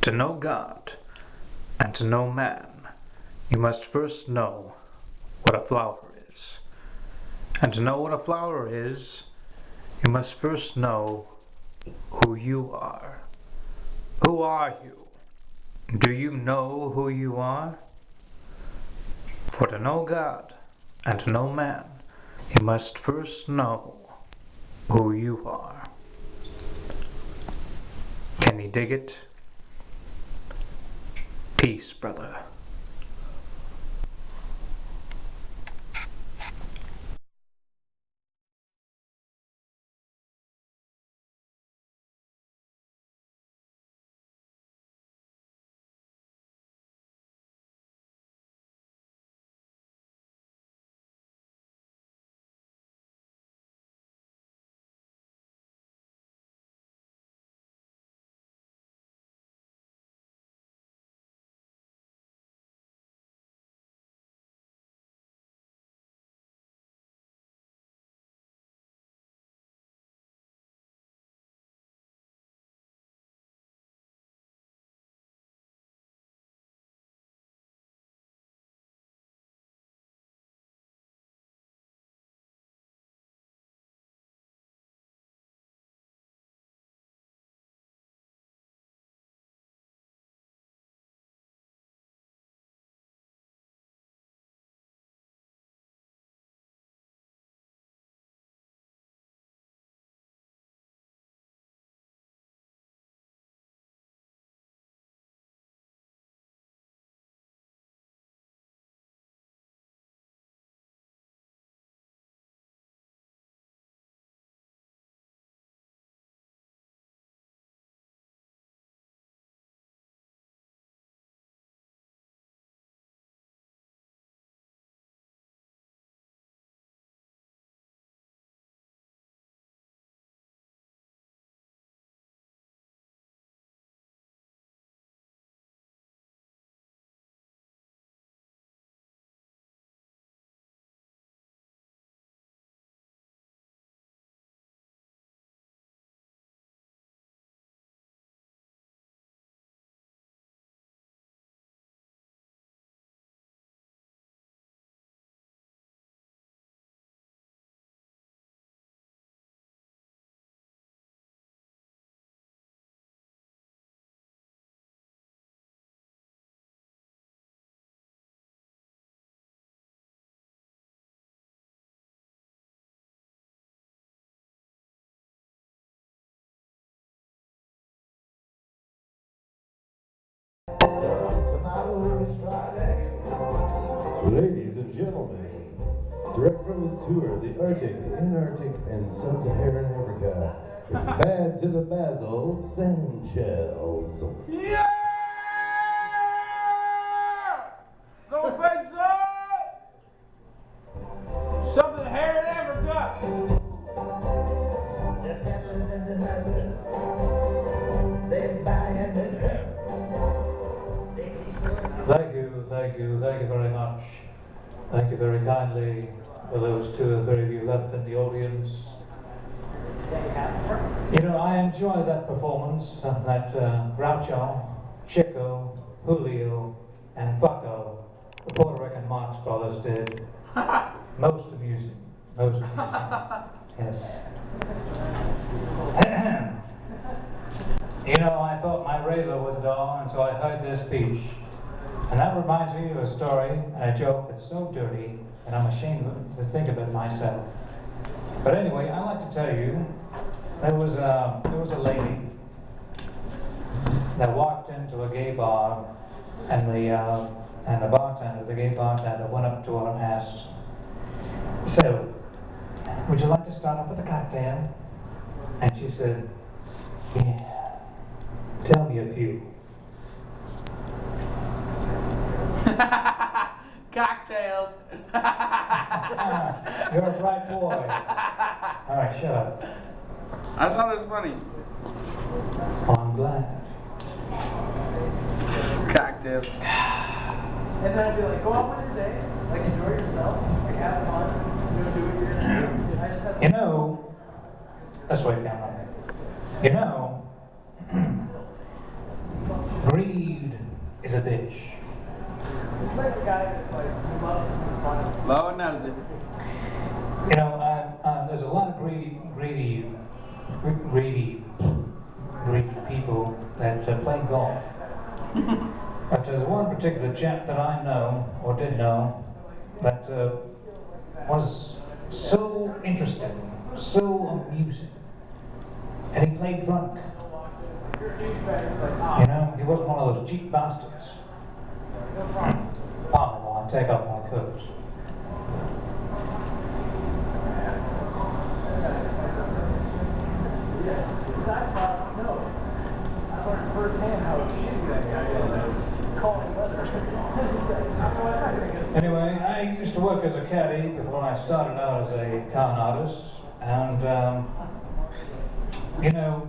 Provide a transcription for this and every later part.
To know God and to know man, you must first know what a flower is. And to know what a flower is, you must first know who you are. Who are you? Do you know who you are? For to know God and to know man, you must first know who you are. Can you dig it? Peace, brother. Ladies and gentlemen, direct from his tour, the Arctic, Antarctic, and Sub-Saharan Africa, it's Bad to the Basil, Sand Shells. Yeah! Go Basil! Sub-Saharan Africa! The fellas and the mothers, they buy and they sell. Thank you very much. Thank you very kindly for those 2 or 3 of you left in the audience. You know, I enjoyed that performance that Groucho, Chico, Julio, and Fucko, the Puerto Rican Marx Brothers did. Most amusing. Yes. You know, I thought my razor was dull until I heard this speech. And that reminds me of a story and a joke that's so dirty that I'm ashamed to think of it myself. But anyway, I'd like to tell you, there was a lady that walked into a gay bar, and the bartender, the gay bartender, went up to her and asked, "So, would you like to start off with a cocktail?" And she said, "Yeah, tell me a few." Cocktails. You're a bright boy. All right, shut up. I thought it was funny. I'm glad. Cocktails. And then I'd be like, go out with your day, like enjoy yourself, like have fun, do what you're gonna do. I just have You know, that's why I can't. You know, You know, there's a lot of greedy people that play golf. But there's one particular chap that I know, or did know, that was so interesting, so amusing, and he played drunk. You know, he wasn't one of those cheap bastards. Pardon while I take off my coat. I learned firsthand how shitty that guy is at calling weather. Anyway, I used to work as a caddy before I started out as a con artist, and you know,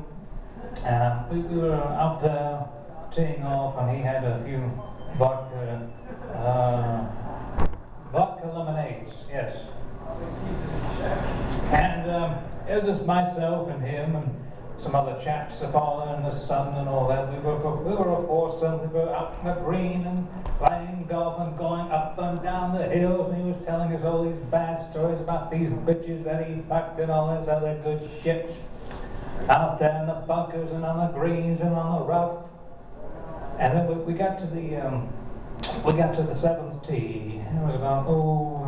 we were up there teeing off, and he had a few vodka lemonades, yes. And it was just myself and him and some other chaps, the father and the son and all that. We were a foursome. We were up in the green and playing golf and going up and down the hills, and he was telling us all these bad stories about these bitches that he fucked and all this other good shit out there in the bunkers and on the greens and on the rough. And then we got to the seventh tee. It was about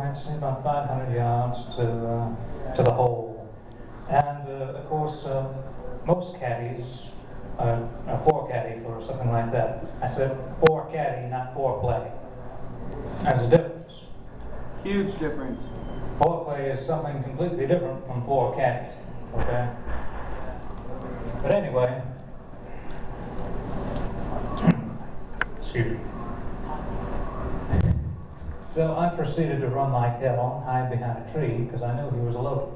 I'd say about 500 yards to the hole. And of course, most caddies are four caddy for something like that. I said four caddy, not foreplay. There's a difference. Huge difference. Foreplay is something completely different from four caddy. Okay. But anyway. Excuse me. So I proceeded to run like hell and hide behind a tree because I knew he was loaded.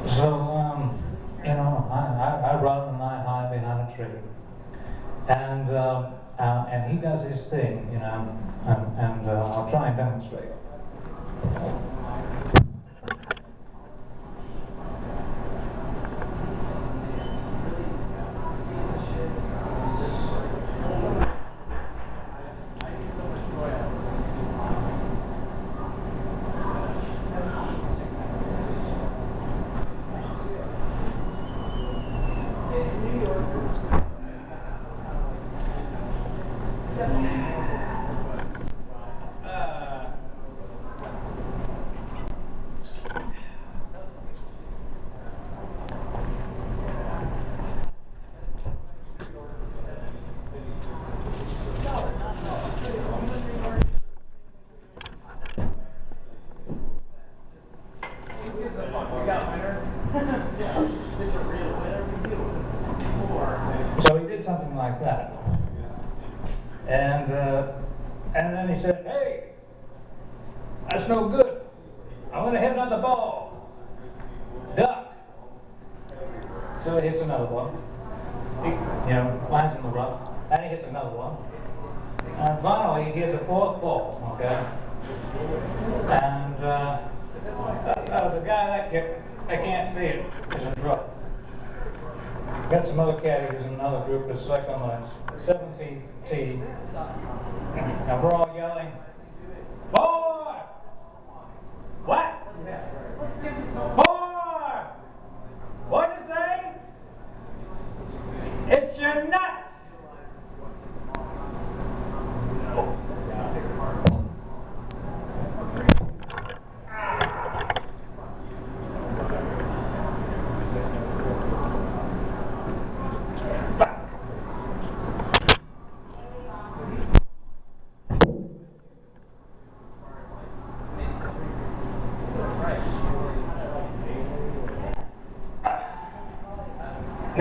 So, you know, I run and I hide behind a tree. And he does his thing, you know, and I'll try and demonstrate. So he did something like that. And then he said, "Hey, that's no good. I'm going to hit another ball. Duck." So he hits another one. He, you know, lands in the rough. And he hits another one. And finally, he hits a fourth ball, okay? And the guy that can't see it is in trouble. Got some other caddies in another group that's like on the 17th tee. And we're all yelling, "Four! What? Four! What'd you say? It's your nuts!"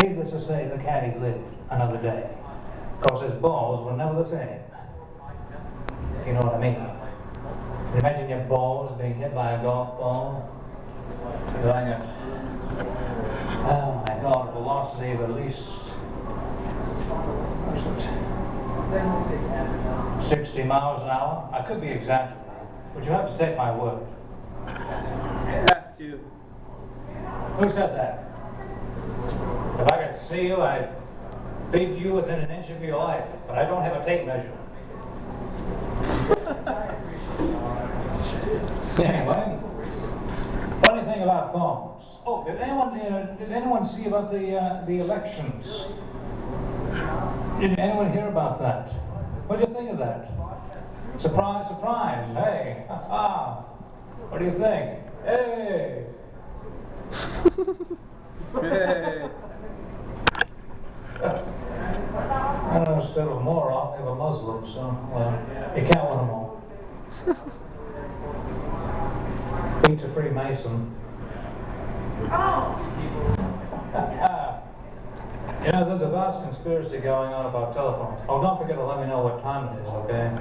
Needless to say, the caddy lived another day. Of course, his balls were never the same. If you know what I mean. Imagine your balls being hit by a golf ball. Going at, oh my God, a velocity of at least 60 miles an hour. I could be exaggerating, but you have to take my word. Have to. Who said that? If I could see you, I'd beat you within an inch of your life, but I don't have a tape measure. Anyway, about phones. Oh, did anyone see about the elections? Did anyone hear about that? What do you think of that? Surprise, surprise. Hey, ha. What do you think? Hey. Hey. I don't know, instead of a moron, they have a Muslim, so, well, you can't win them all. Beats a Freemason. You know, there's a vast conspiracy going on about telephones. Oh, don't forget to let me know what time it is, okay?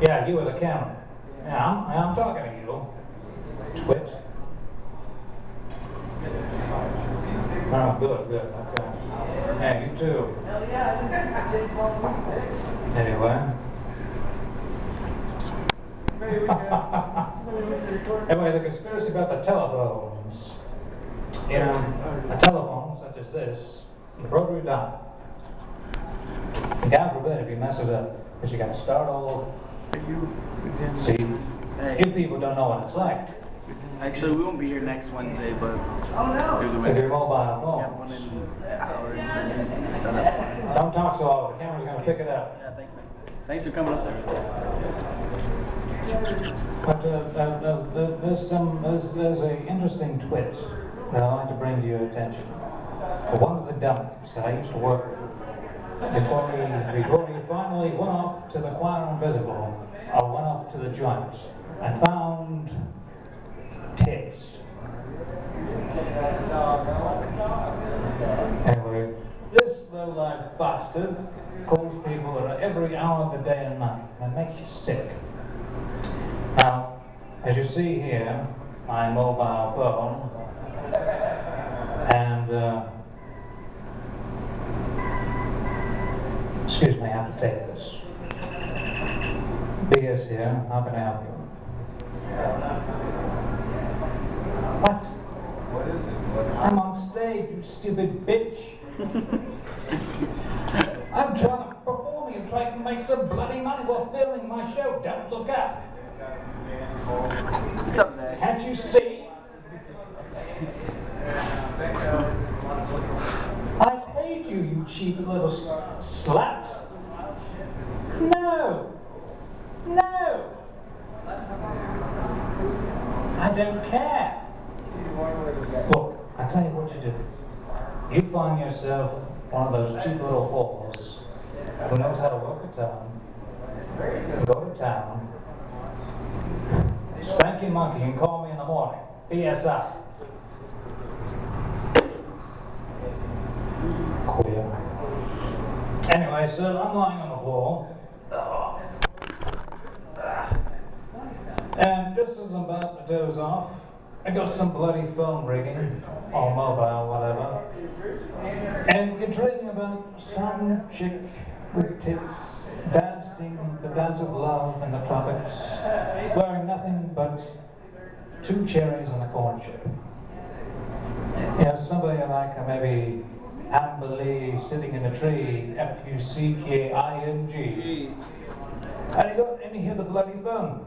Yeah, you with the camera. Yeah, I'm talking to you. Twit. Oh, good, okay. Yeah, you too. Anyway. Anyway, the conspiracy about the telephones. You know, a telephone such as this, the rotary dial. And God forbid if you mess it up, because you got to start all over. See, you people don't know what it's like. Actually, we won't be here next Wednesday, but If you're mobile we have phones. one in hours and set up. Don't talk so loud, the camera's going to pick it up. Yeah, thanks, man. Thanks for coming up there. But there's an interesting twist that I'd like to bring to your attention. One of the dummies that I used to work with, before he finally went off to the choir invisible, or went off to the joint, and found tits. Anyway, this little bastard calls people at every hour of the day and night, and it makes you sick. Now, as you see here, my mobile phone, and excuse me, I have to take this. BS here, how can I help you? What? I'm on stage, you stupid bitch. I'm trying to perform, you're trying to make some bloody money while filming my show. Don't look up. What's up, man? Can't you see? I paid you, you cheap little slut. No. I don't care. Look, I tell you what you do. You find yourself one of those cheap little whores who knows how to work a town. You go to town, spank your monkey and call me in the morning. BSI. Queer. Anyway, so I'm lying on the floor. And just as I'm about to doze off, I got some bloody phone ringing, or mobile, whatever. And you're dreaming about some chick with tits dancing the dance of love in the tropics, wearing nothing but 2 cherries and a corn chip. You know, somebody like maybe Amber Lee sitting in a tree, Fucking. And you hear the bloody phone.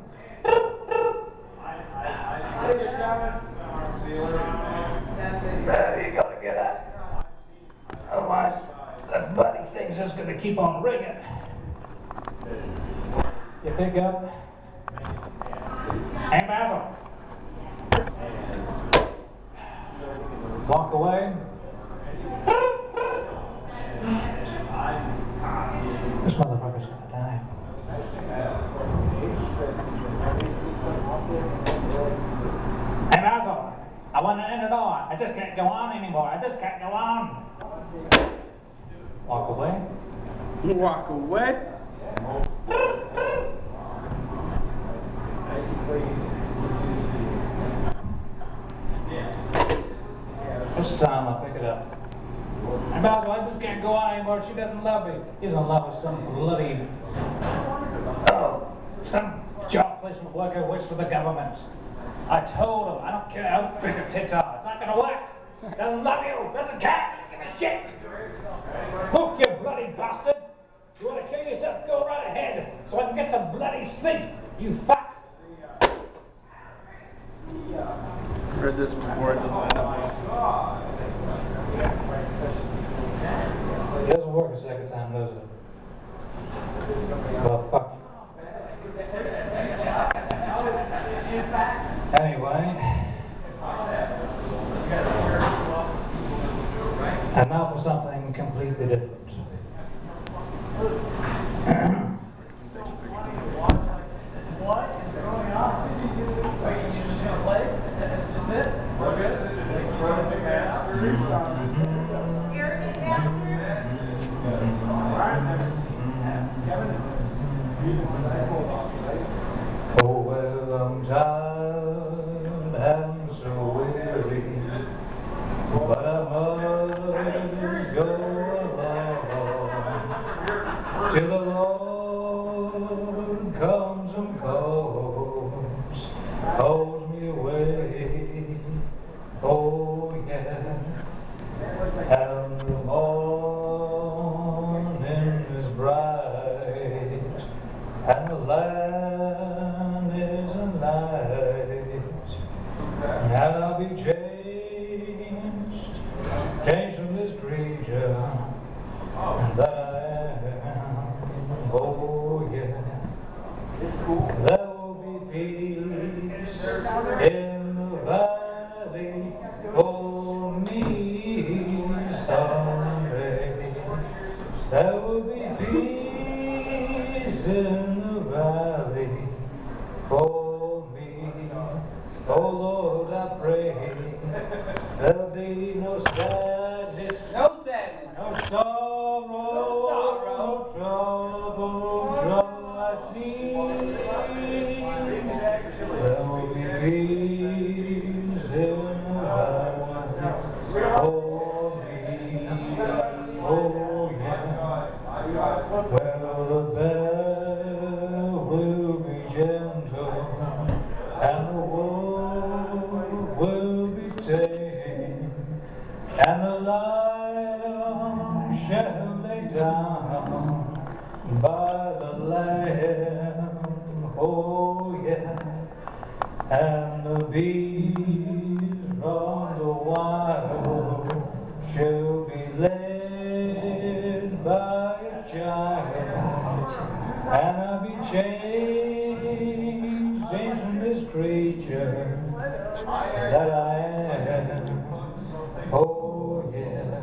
You gotta get up. Otherwise, that bloody thing's just gonna keep on ringing. You pick up. Hey, Basil. Walk away. This motherfucker's gonna die. Hey, Basil. I want to end it all. I just can't go on anymore. I just can't go on. Walk away. Walk away. This time I'll pick it up. And Basil, I just can't go on anymore. She doesn't love me. He's in love with some bloody, some job placement worker works for the government. I told him, I don't care how big her tits are. It's not gonna work. Doesn't love you. Doesn't care. Doesn't give a shit. Look, you bloody bastard. You want to kill yourself? Go right ahead, so I can get some bloody sleep. You fuck. For read this before, it doesn't end up well. It doesn't work a second time, does it? Well, fuck. Anyway. And now for something completely different. What is going on? Wait, you just gonna play? That's just it? We're good? Oh, well, I'm tired and so weary, but I must go along till the Lord comes and calls me away. Oh, yeah, and the morning is bright, and the land is a light, and I'll be changed from this creature that I am. Oh yeah, It's cool. there will be peace in the valley for me someday. There will be peace in the valley for me. Oh Lord, I pray there'll be no sadness, No sadness. no sorrow, no trouble I see. There will be peace in the valley for me. Oh yeah. Well, the bell will be gentle, and the wolf will be tame, and the lion shall lay down by the lamb. Oh yeah, and the bees from the wild shall be led by a giant, and I'll be changed from this creature that I am. Oh yeah,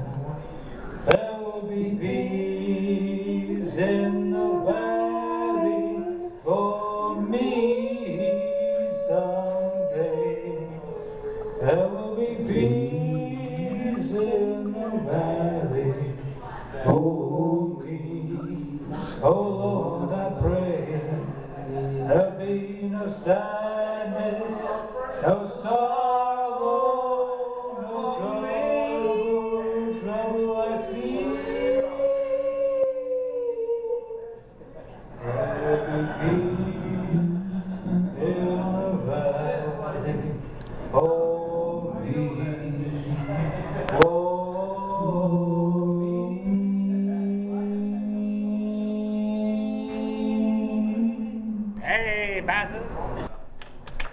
there will be peace in the valley for me someday. There will be peace in the valley for me. Oh Lord, I pray there'll be no sadness, no sorrow, no trouble I see. There'll be peace in the valley for me, for me. Hey, Basil.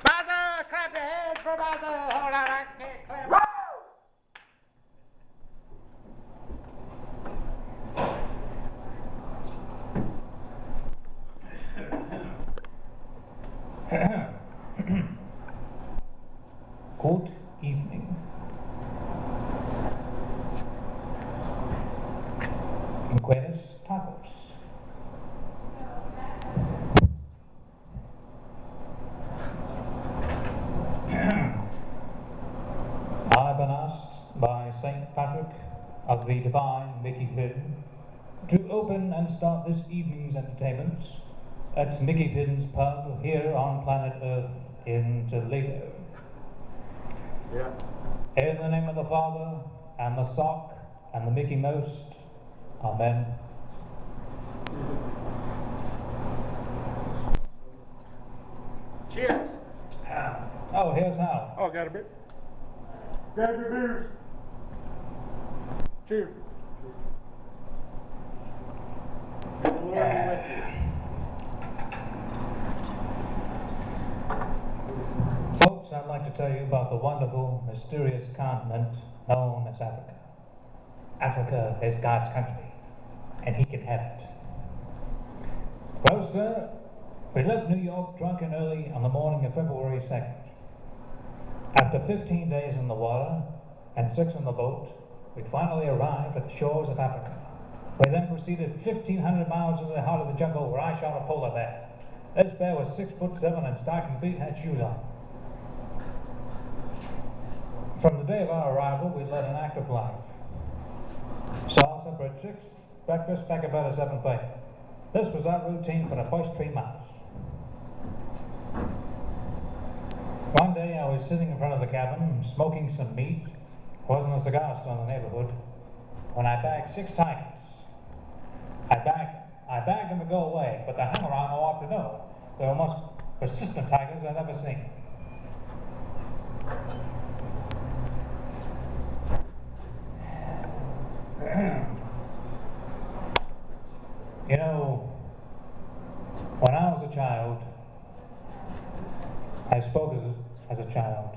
Basil, clap your hands for Basil. Hold on, I can't clap. Good evening. Buenos tacos. I've been asked by St. Patrick of the Divine Mclovin to open and start this evening's entertainment at Mclovin's pub here on planet Earth in Toledo. Yeah. In the name of the Father, and the Sock, and the Mickey Most, Amen. Cheers. Oh, here's how. Oh, got a bit. Grab your beers. Cheers. May the Lord be with you. Folks, folks, I'd like to tell you about the wonderful, mysterious continent known as Africa. Africa is God's country, and He can have it. Well, sir, we left New York drunk and early on the morning of February 2nd. After 15 days in the water and 6 on the boat, we finally arrived at the shores of Africa. We then proceeded 1,500 miles into the heart of the jungle where I shot a polar bear. This bear was 6'7" and stocking feet and had shoes on. From the day of our arrival, we led an active life. Saw supper at 6, breakfast back about at 7:30. This was our routine for the first 3 months. One day I was sitting in front of the cabin, smoking some meat. There wasn't a cigar store in the neighborhood, when I bagged 6 tigers. I bagged them to go away, but they hung around all afternoon. They were the most persistent tigers I'd ever seen. You know, when I was a child, I spoke as a child.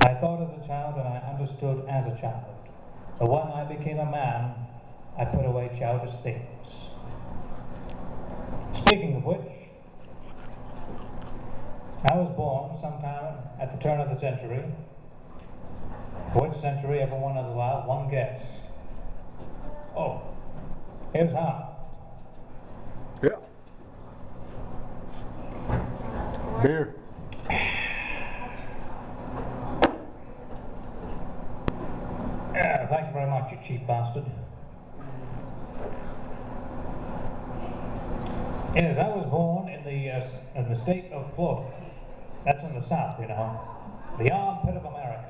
I thought as a child and I understood as a child. But when I became a man, I put away childish things. Speaking of which, I was born sometime at the turn of the century. Which century? Everyone is allowed one guess. Oh, here's how. Yeah. Beer. Yeah, thank you very much, you cheap bastard. Yes, I was born in the state of Florida. That's in the South, you know. The armpit of America.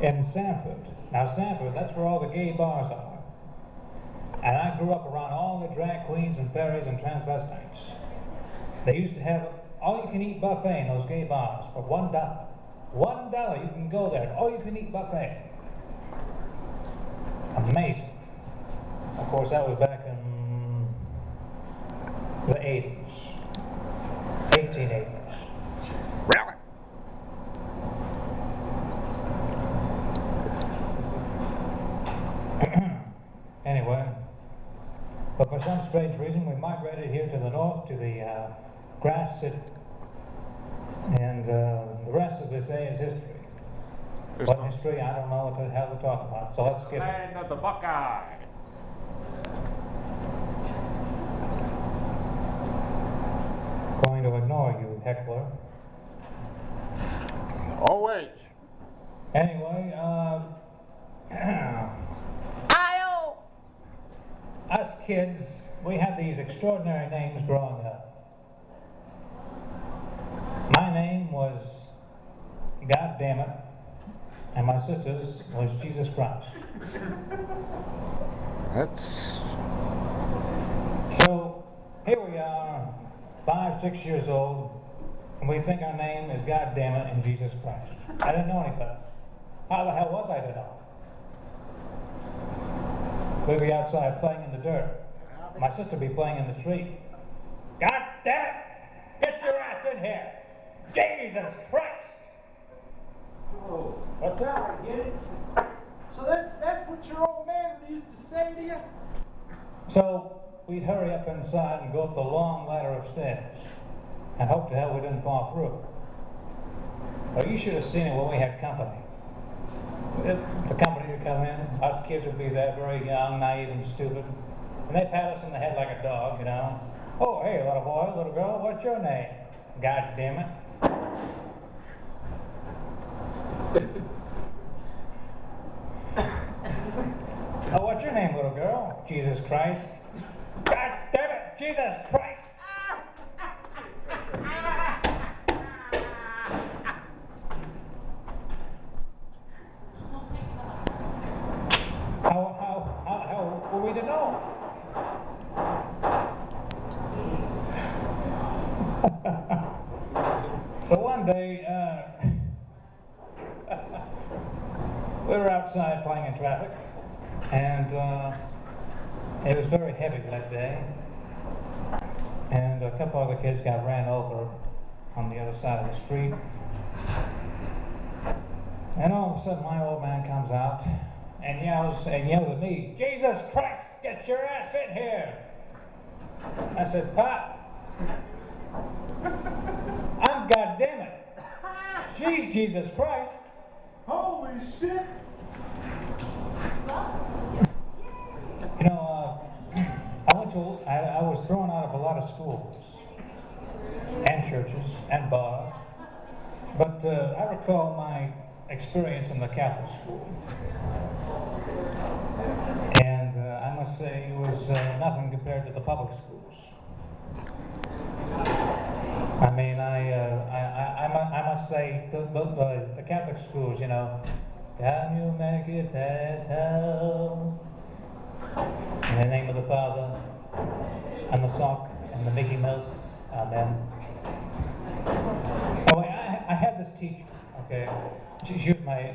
In Sanford. Now Sanford, that's where all the gay bars are. And I grew up around all the drag queens and fairies and transvestites. They used to have all-you-can-eat buffet in those gay bars for $1. $1, you can go there, all-you-can-eat buffet. Amazing. Of course, that was back in the 80s, 1880s. Really? Anyway, but for some strange reason, we migrated here to the north, to the grass city. And the rest, as they say, is history. What history? I don't know what the hell to talk about, so let's skip it. Land of the Buckeye. Going to ignore you, heckler. Oh, wait. Anyway, us kids, we had these extraordinary names growing up. My name was God Damn It, and my sister's was Jesus Christ. That's... So, here we are, 5, 6 years old, and we think our name is God Damn It and Jesus Christ. I didn't know any better. How the hell was I to know? We'd be outside playing in the dirt. My sister would be playing in the street. God damn it! Get your ass in here! Jesus Christ! Oh, What's now that? I get it. So that's what your old man used to say to you? So we'd hurry up inside and go up the long ladder of stairs and hope to hell we didn't fall through. Well, you should have seen it when we had company. The company would come in, us kids would be there, very young, naive, and stupid, and they pat us in the head like a dog, you know. Oh, hey, little boy, little girl, what's your name? God damn it. Oh, what's your name, little girl? Jesus Christ. God damn it, Jesus Christ! How were we to know? So one day, we were outside playing in traffic, and it was very heavy that day, and a couple other kids got ran over on the other side of the street. And all of a sudden, my old man comes out and yells at me, "Jesus Christ, get your ass in here!" I said, "Pop, I'm goddammit. Jeez, Jesus Christ." Holy shit! You know, I was thrown out of a lot of schools and churches and bars, but I recall my experience in the Catholic school, and I must say it was nothing compared to the public schools. I mean, I must say the Catholic schools, you know, can you make it better? In the name of the Father, and the sock, and the Mickey Mouse, amen. Oh, I had this teacher, okay? She was my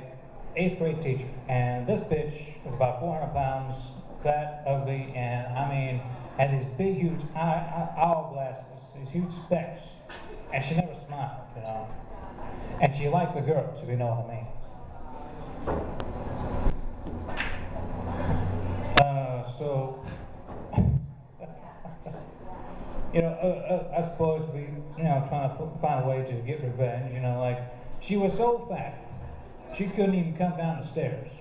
8th grade teacher, and this bitch was about 400 pounds, fat, ugly, and I mean, had these big, huge owl glasses, these huge specs, and she never smiled, you know. And she liked the girls, if you know what I mean. So, you know, I suppose we, you know, trying to find a way to get revenge, you know, like, she was so fat, she couldn't even come down the stairs.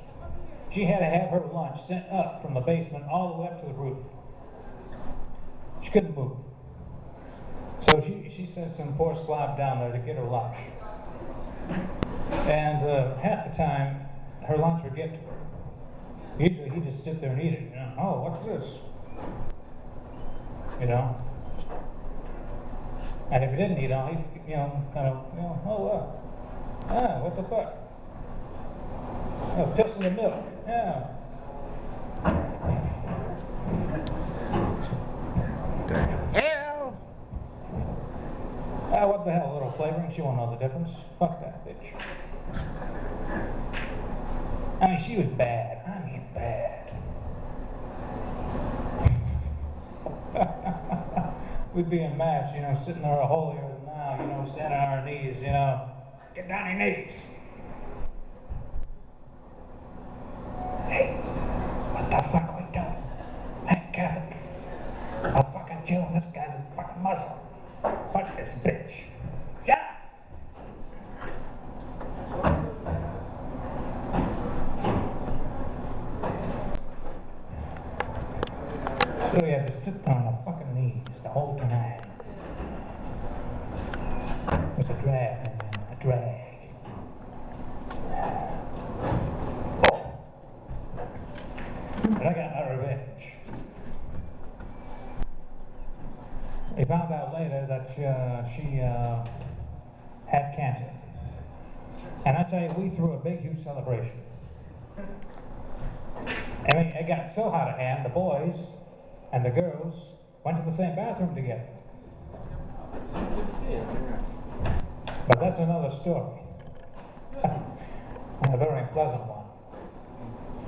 She had to have her lunch sent up from the basement all the way up to the roof. She couldn't move. So she sent some poor slob down there to get her lunch. And half the time, her lunch would get to her. Usually he'd just sit there and eat it, you know. Oh, what's this? You know? And if he didn't eat all, he'd, you know, kind of, you know, oh, what the fuck? Oh, piss in the milk, yeah. Hell! What the hell, a little flavoring? She won't know the difference. Fuck that bitch. I mean, she was bad. I mean, bad. We'd be in mass, you know, sitting there holier than thou, you know, standing on our knees, you know. Get down on your knees. Hey, what the fuck are we doing? I ain't Catholic. I'm a fucking Jew and this guy's a fucking Muslim. Fuck this bitch. Shut up! So we had to sit on the fucking knees the whole time. It was a drag, man, a drag. Oh. But I got my revenge. We found out later that she had cancer. And I tell you, we threw a big, huge celebration. I mean, it got so out of hand, the boys and the girls went to the same bathroom together. But that's another story. A very unpleasant one.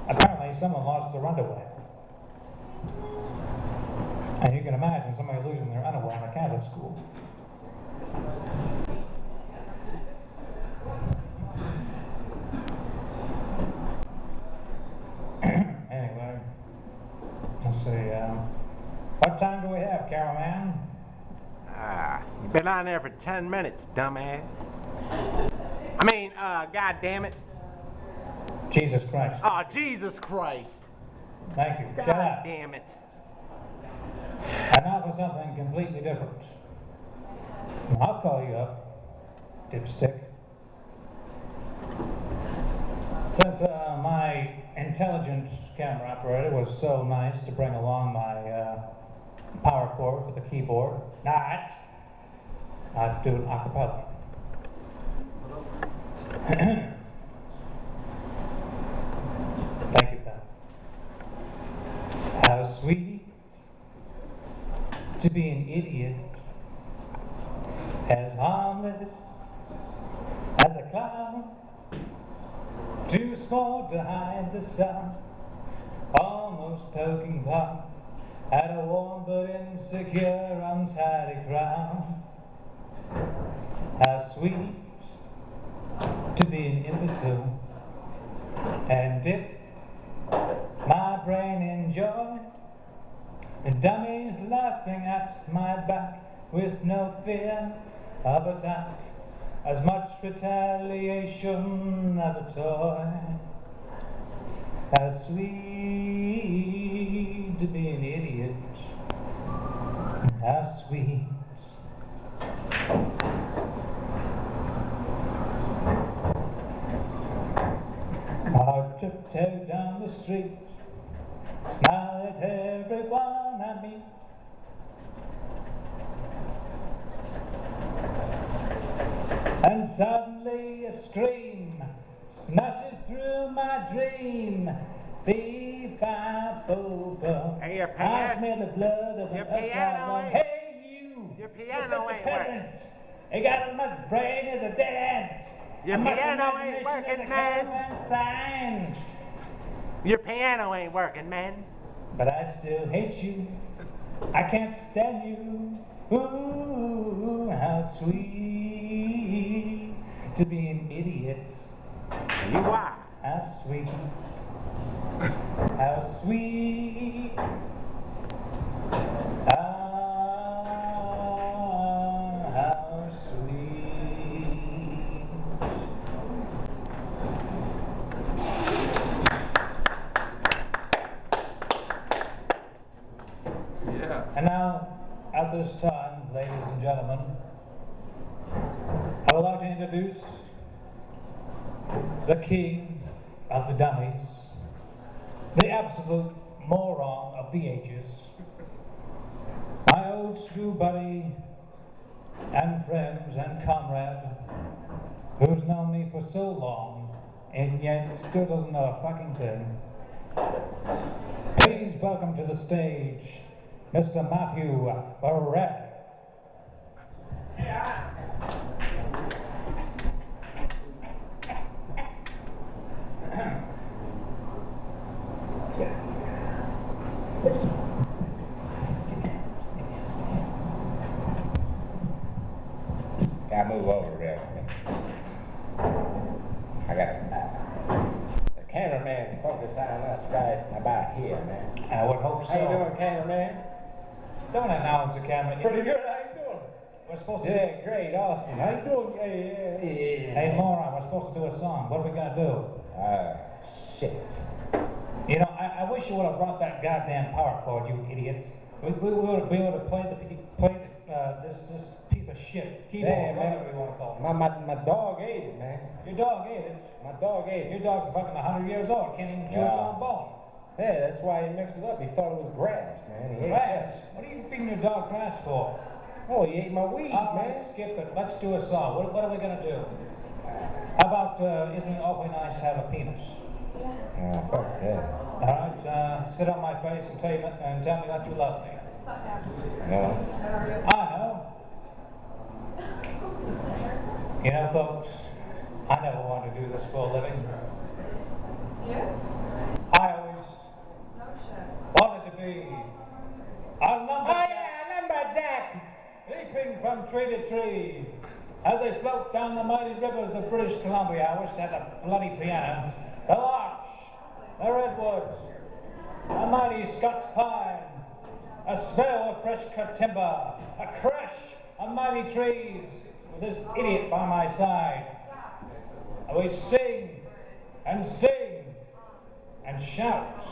Apparently, someone lost their underwear. And you can imagine somebody losing their underwear in a Catholic school. Anyway, let's see. What time do we have, Carol Man? You've been on there for 10 minutes, dumbass. I mean, God damn it. Jesus Christ. Oh, Jesus Christ. Thank you. Shut God up. damn it. And now for something completely different. I'll call you up, dipstick. Since my intelligent camera operator was so nice to bring along my power cord for the keyboard, I have to do an acapella. Thank you, pal. How sweet to be an idiot, as harmless as a clown, too small to hide the sun, almost poking fun at a warm but insecure untidy crown. How sweet to be an imbecile and dip my brain in joy. The dummies laughing at my back with no fear of attack, as much retaliation as a toy. How sweet to be an idiot. How sweet. I tiptoe down the street, smile at everyone I meet. And suddenly a scream smashes through my dream. Fee, fi, fo, fo. Hey, your I piano- smell the blood of your an piano asylum. ain't- Hey, you! your You're piano such a ain't working. peasant. You got as much brain as a dead ant. Your As much piano ain't imagination as working, a man. caravan sign. Your piano ain't working, man. But I still hate you. I can't stand you. Ooh, how sweet to be an idiot. You are. How sweet. How sweet. Ah, how sweet. And now, at this time, ladies and gentlemen, I would like to introduce the king of the dummies, the absolute moron of the ages, my old school buddy and friend and comrade, who's known me for so long and yet still doesn't know a fucking thing. Please welcome to the stage, Mr. Matthew Barrett. Gotta move over there. I got the cameraman's focused on us right about here, man. I would hope so. How you doing, cameraman? Don't announce the camera. Pretty good. How you doing? We're supposed to. Yeah, great, awesome. How you doing? Hey, moron, we're supposed to do a song. What are we gonna do? Shit. You know, I wish you would have brought that goddamn power cord, you idiot. We would be able to play this piece of shit. Keyboard, Damn, man. whatever you want to call it. My dog ate it, man. Your dog ate it. My dog ate Your it. dog's fucking 100 years old. Can't even chew its Yeah. own bone. Yeah, that's why he mixed it up. He thought it was grass, man. He ate Grass? What are you feeding your dog grass for? Oh, he ate my weed, All right, man. skip it. Let's do a song. What are we gonna do? How about, isn't it awfully nice to have a penis? Oh, fuck that. All right, sit on my face and tell me that you love me. No. I know. You know, folks, I never wanted to do this for a living. Yes? I always No shit. wanted to be a lumberjack, lumberjack. leaping from tree to tree. As they float down the mighty rivers of British Columbia, I wish I had a bloody piano. The larch, the redwood, a mighty Scots pine, a smell of fresh cut timber, a crash of mighty trees, with this idiot by my side. And we sing and shout.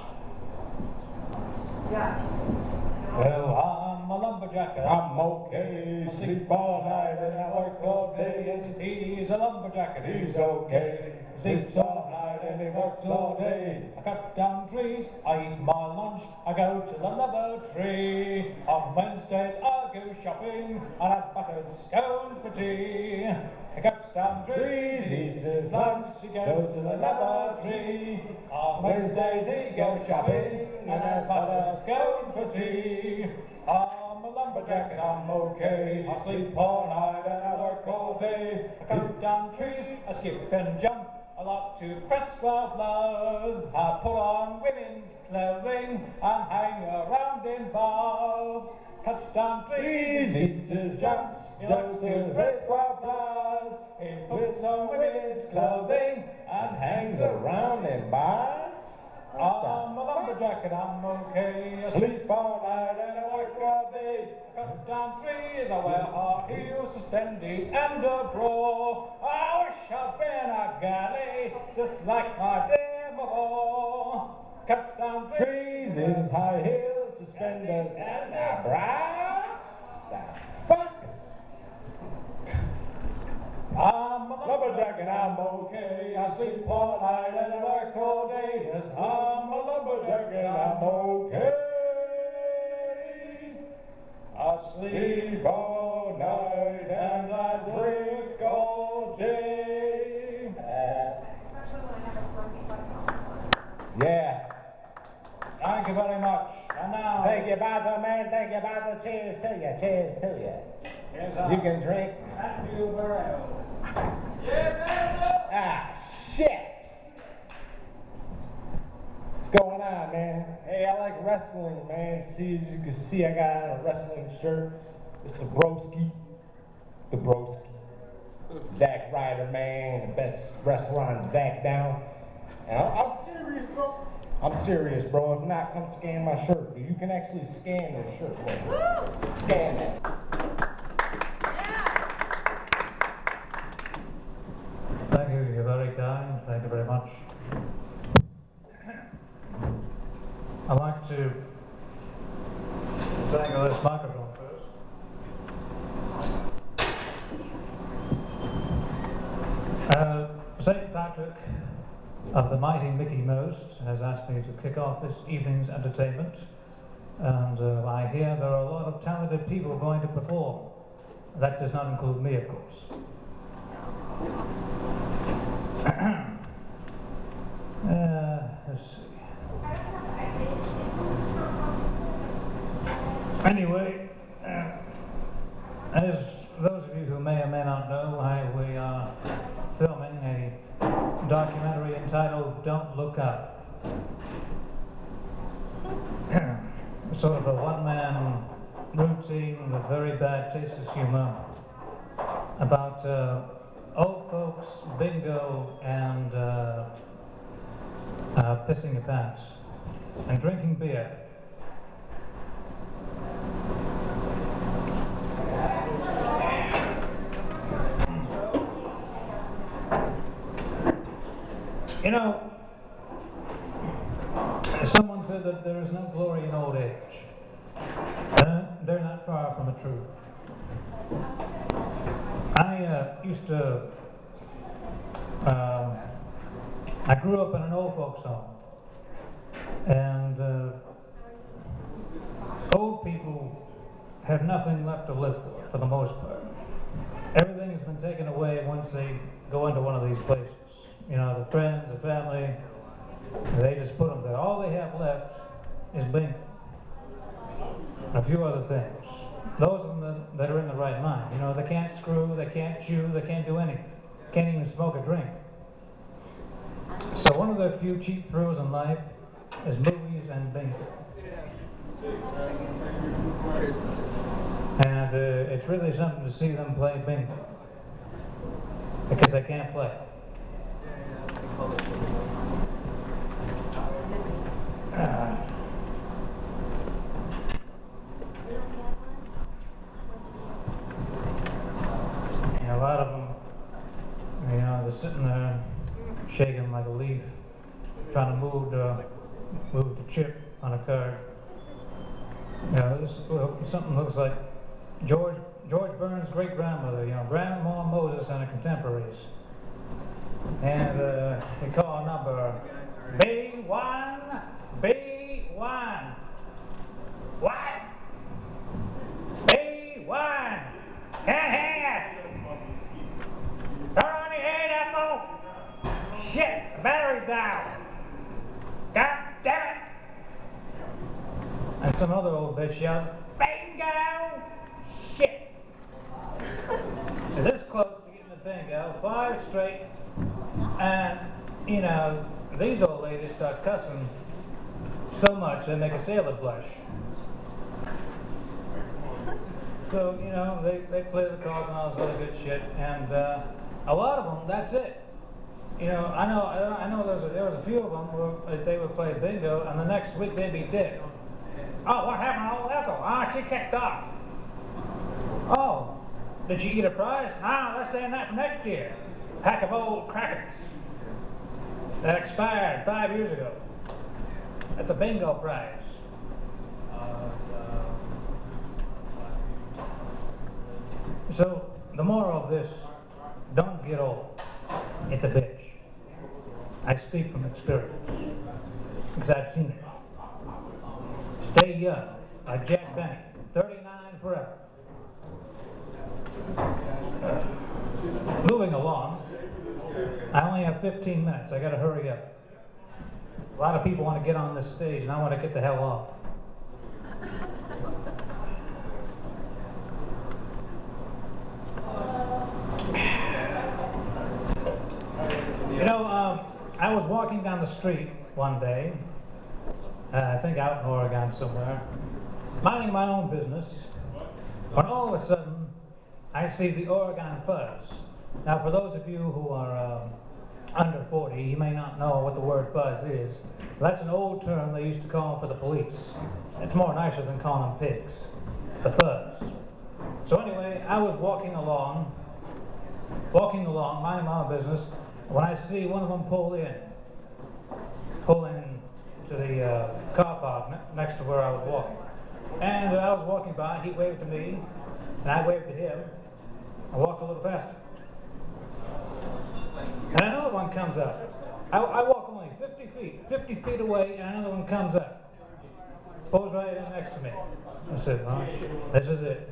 Yeah. Well, I'm a lumberjack. I'm okay. Sleep all night and I work all day. Yes, he's a lumberjack and He's okay. Sleeps all night and he works all day. I cut down trees, I eat my lunch, I go to the lumber tree. On Wednesdays I go shopping and I buttered scones for tea. He cuts down trees, Eats his lunch, he goes to the lumber tree. On Wednesdays he goes shopping and I butter scones for tea. I'm a lumberjack and I'm okay. I sleep all night and I work all day. I cut down trees, I skip and jump. I like to press wildflowers. I put on women's clothing and hang around in bars. Cuts down trees, Eats his jumps. He likes to dress for flowers. He puts on women's clothing and hangs around in bars. I'm a lumberjack and I'm okay. I sleep all night and I work all day. I cut down trees, I wear high heels, suspenders and a bra. I wish I'd been a galley, just like my demo. Cuts down trees in his high heels, suspenders and a bra. The fuck? I'm a lumberjack and I'm okay. I sleep all night and I work all day. Yes, I'm a lumberjack and I'm okay. I sleep all night and I drink all day. Yeah. Thank you very much. And now. Thank you, Basil, man. Thank you, Basil. Cheers to you. Cheers to you. You can drink. And you well. Ah, shit. What's going on, man? Hey, I like wrestling, man. See, as you can see, I got on a wrestling shirt. It's the broski. The broski. Zack Ryder, man. The best wrestler on Zack Down. And I'm serious, bro. I'm serious, bro. If not, come scan my shirt. You can actually scan this shirt, man. Scan it. Thank you, you're very kind. Thank you very much. I'd like to tangle this microphone first. St. Patrick of the mighty Mickey Most has asked me to kick off this evening's entertainment, and I hear there are a lot of talented people going to perform. That does not include me, of course. Let's see. Anyway, as those of you who may or may not know, we are filming a documentary entitled Don't Look Up. Sort of a one-man routine with very bad tasteless humor about old folks, bingo, and pissing your pants and drinking beer. You know, someone said that there is no glory in old age. They're not far from the truth. I used to, I grew up in an old folks home, and old people have nothing left to live for the most part. Everything has been taken away once they go into one of these places. You know, the friends, the family, they just put them there. All they have left is bingo. A few other things. Those of them that are in the right mind. You know, they can't screw, they can't chew, they can't do anything. Can't even smoke a drink. So one of their few cheap thrills in life is movies and bingo. And it's really something to see them play bingo. Because they can't play. A lot of them, you know, they're sitting there shaking like a leaf, trying to move the chip on a card. You know, this something looks like George Burns' great grandmother, you know, Grandma Moses and her contemporaries. And they call a number B1, B1. What? B1. Can't hear. Turn on your head, Ethel. Shit, the battery's down. God damn it. And some other old bitch yells, bingo. Shit. They're this close to getting the bingo, 5 straight. And, you know, these old ladies start cussing so much they make a sailor blush. So, you know, they play the cards and all this other good shit, and a lot of them, that's it. You know, I know there was a few of them where they would play bingo, and the next week they'd be dead. Oh, what happened to old Ethel? Ah, she kicked off. Oh, did she get a prize? Ah, they're saying that for next year. Pack of old crackers that expired 5 years ago. That's a bingo prize. So, the moral of this, don't get old. It's a bitch. I speak from experience, because I've seen it. Stay young, like Jack Benny, 39 forever. Moving along, I only have 15 minutes. I gotta hurry up. A lot of people want to get on this stage, and I want to get the hell off. You know, I was walking down the street one day, I think out in Oregon somewhere, minding my own business, when all of a sudden I see the Oregon fuzz. Now, for those of you who are under 40, you may not know what the word fuzz is. That's an old term they used to call for the police. It's more nicer than calling them pigs. The fuzz. So anyway, I was walking along, minding my own business, when I see one of them pull in to the car park next to where I was walking. And I was walking by, he waved to me, and I waved to him. I walked a little faster. And another one comes up. I walk only 50 feet away, and another one comes up. Pulls right in next to me. I said, oh shit, this is it.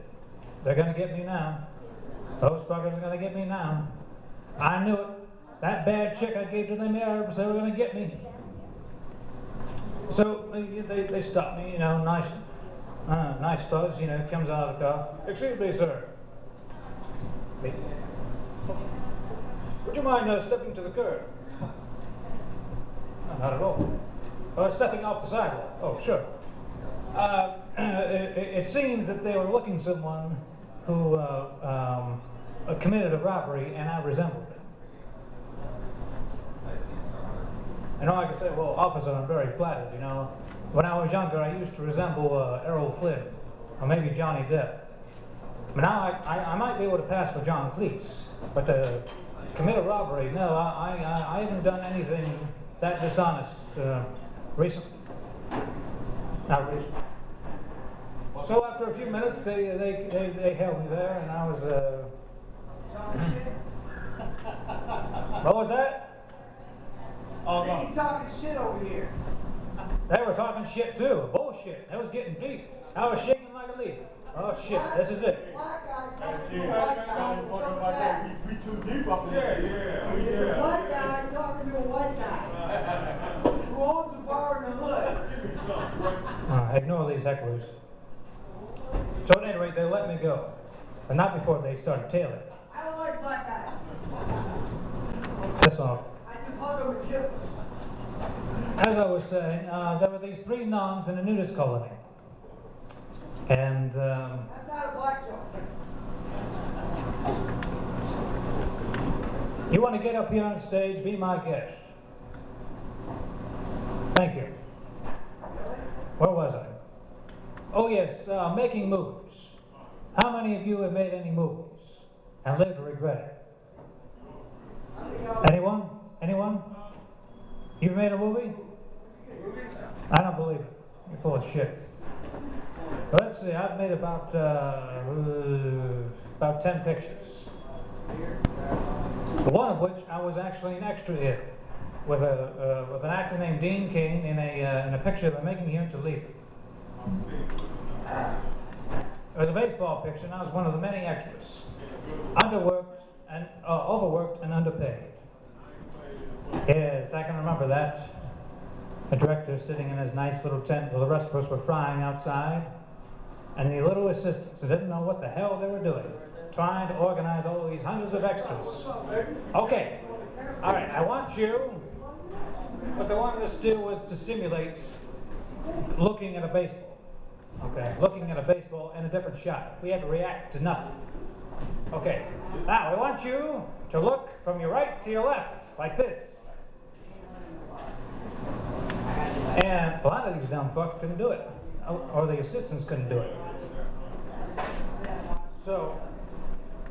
They're gonna get me now. Those fuckers are gonna get me now. I knew it. That bad chick I gave to them Arabs, they were gonna get me. So they stopped me, you know, nice fuzz, you know, comes out of the car. Excuse me, sir. Me. Would you mind stepping to the curb? No, not at all. Stepping off the sidewalk. Oh, sure. It seems that they were looking for someone who committed a robbery, and I resembled them. You know, I could say, well, officer, I'm very flattered, you know. When I was younger, I used to resemble Errol Flynn, or maybe Johnny Depp. But now I might be able to pass for John Cleese, but to commit a robbery, no, I haven't done anything that dishonest recently. Not recently. So after a few minutes, they held me there, and I was, what was that? Oh, no. He's talking shit over here. They were talking shit too. Bullshit. That was getting deep. I was shaking like a leaf. Oh shit, this is it. Black guy talking to a white guy. What's up with that? We too deep up in there. It's a black guy talking to a white guy. Who owns a bar in the hood? Ignore these hecklers. So at any rate, they let me go. But not before they started tailing. I don't like black guys. That's all. I just hug them and kiss them. As I was saying, there were these 3 nuns in a nudist colony. And, That's not a black joke. you want to get up here on stage, be my guest. Thank you. Where was I? Oh yes, making movies. How many of you have made any movies and lived to regret it? Anyone? Anyone? You've made a movie? I don't believe it. You're full of shit. But let's see, I've made about 10 pictures. One of which I was actually an extra in, with an actor named Dean King in a picture they're making here in Toledo. It was a baseball picture, and I was one of the many extras. Underworked and overworked and underpaid. Yes, I can remember that. The director sitting in his nice little tent while the rest of us were frying outside, and the little assistants who didn't know what the hell they were doing, trying to organize all these hundreds of extras. Okay, all right, I want you. What they wanted us to do was to simulate looking at a baseball. Okay, looking at a baseball and a different shot. We had to react to nothing. Okay, now I want you to look from your right to your left, like this. And a lot of these dumb fucks couldn't do it, or the assistants couldn't do it. So,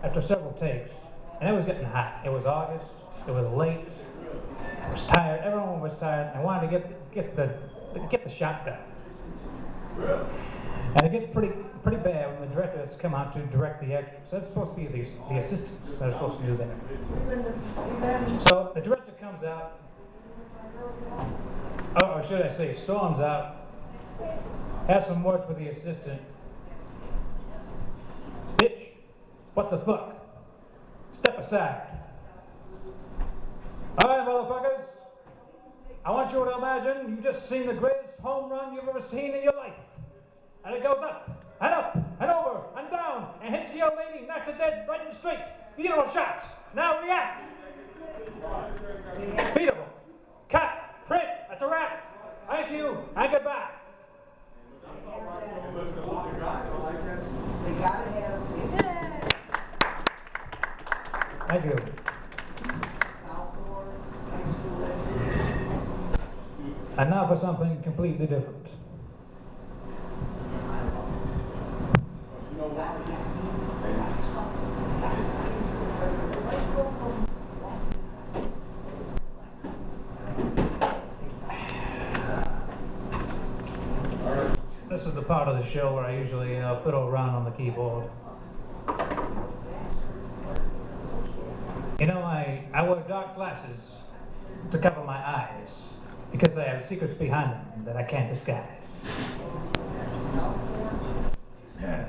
after several takes, and it was getting hot. It was August. It was late. I was tired. Everyone was tired. I wanted to get the shot done. And it gets pretty bad when the directors come out to direct the extras. That's supposed to be the assistants that are supposed to do that. So the director comes out, or should I say, storms out, has some words with the assistant. Bitch, what the fuck? Step aside. All right, motherfuckers. I want you to imagine you've just seen the greatest home run you've ever seen in your life. And it goes up, and over, and down, and hits the old lady, knocks her dead, right and straight. Beautiful shot. Now react. Beautiful. Cut. Print. That's a wrap. Thank you, and goodbye. They gotta have Thank you. And now for something completely different. This is the part of the show where I usually fiddle around on the keyboard. You know, I wear dark glasses to cover my eyes because I have secrets behind them that I can't disguise. Yeah.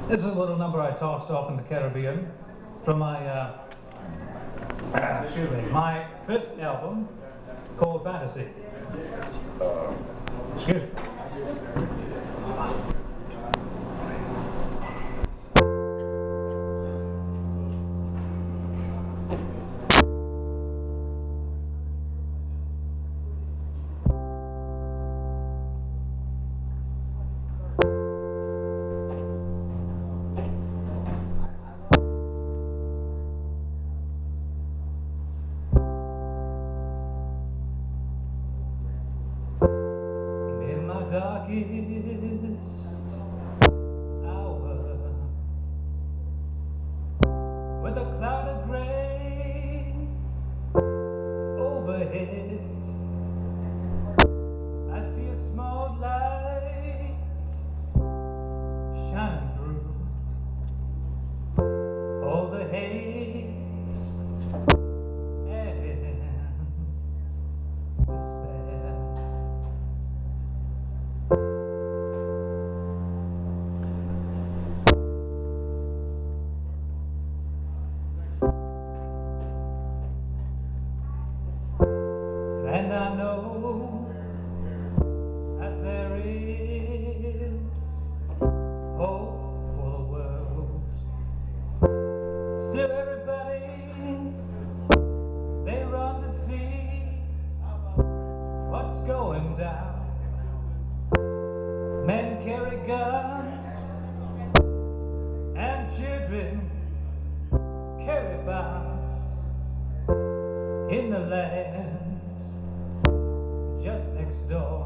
This is a little number I tossed off in the Caribbean from my my fifth album called Fantasy. Excuse me. Darkest hour, with a cloud of gray overhead, I see a small light shining through all the haze and despair. And I know that there is hope for the world. Still everybody, they run to see what's going down. Men carry guns and children carry bombs in the land just next door.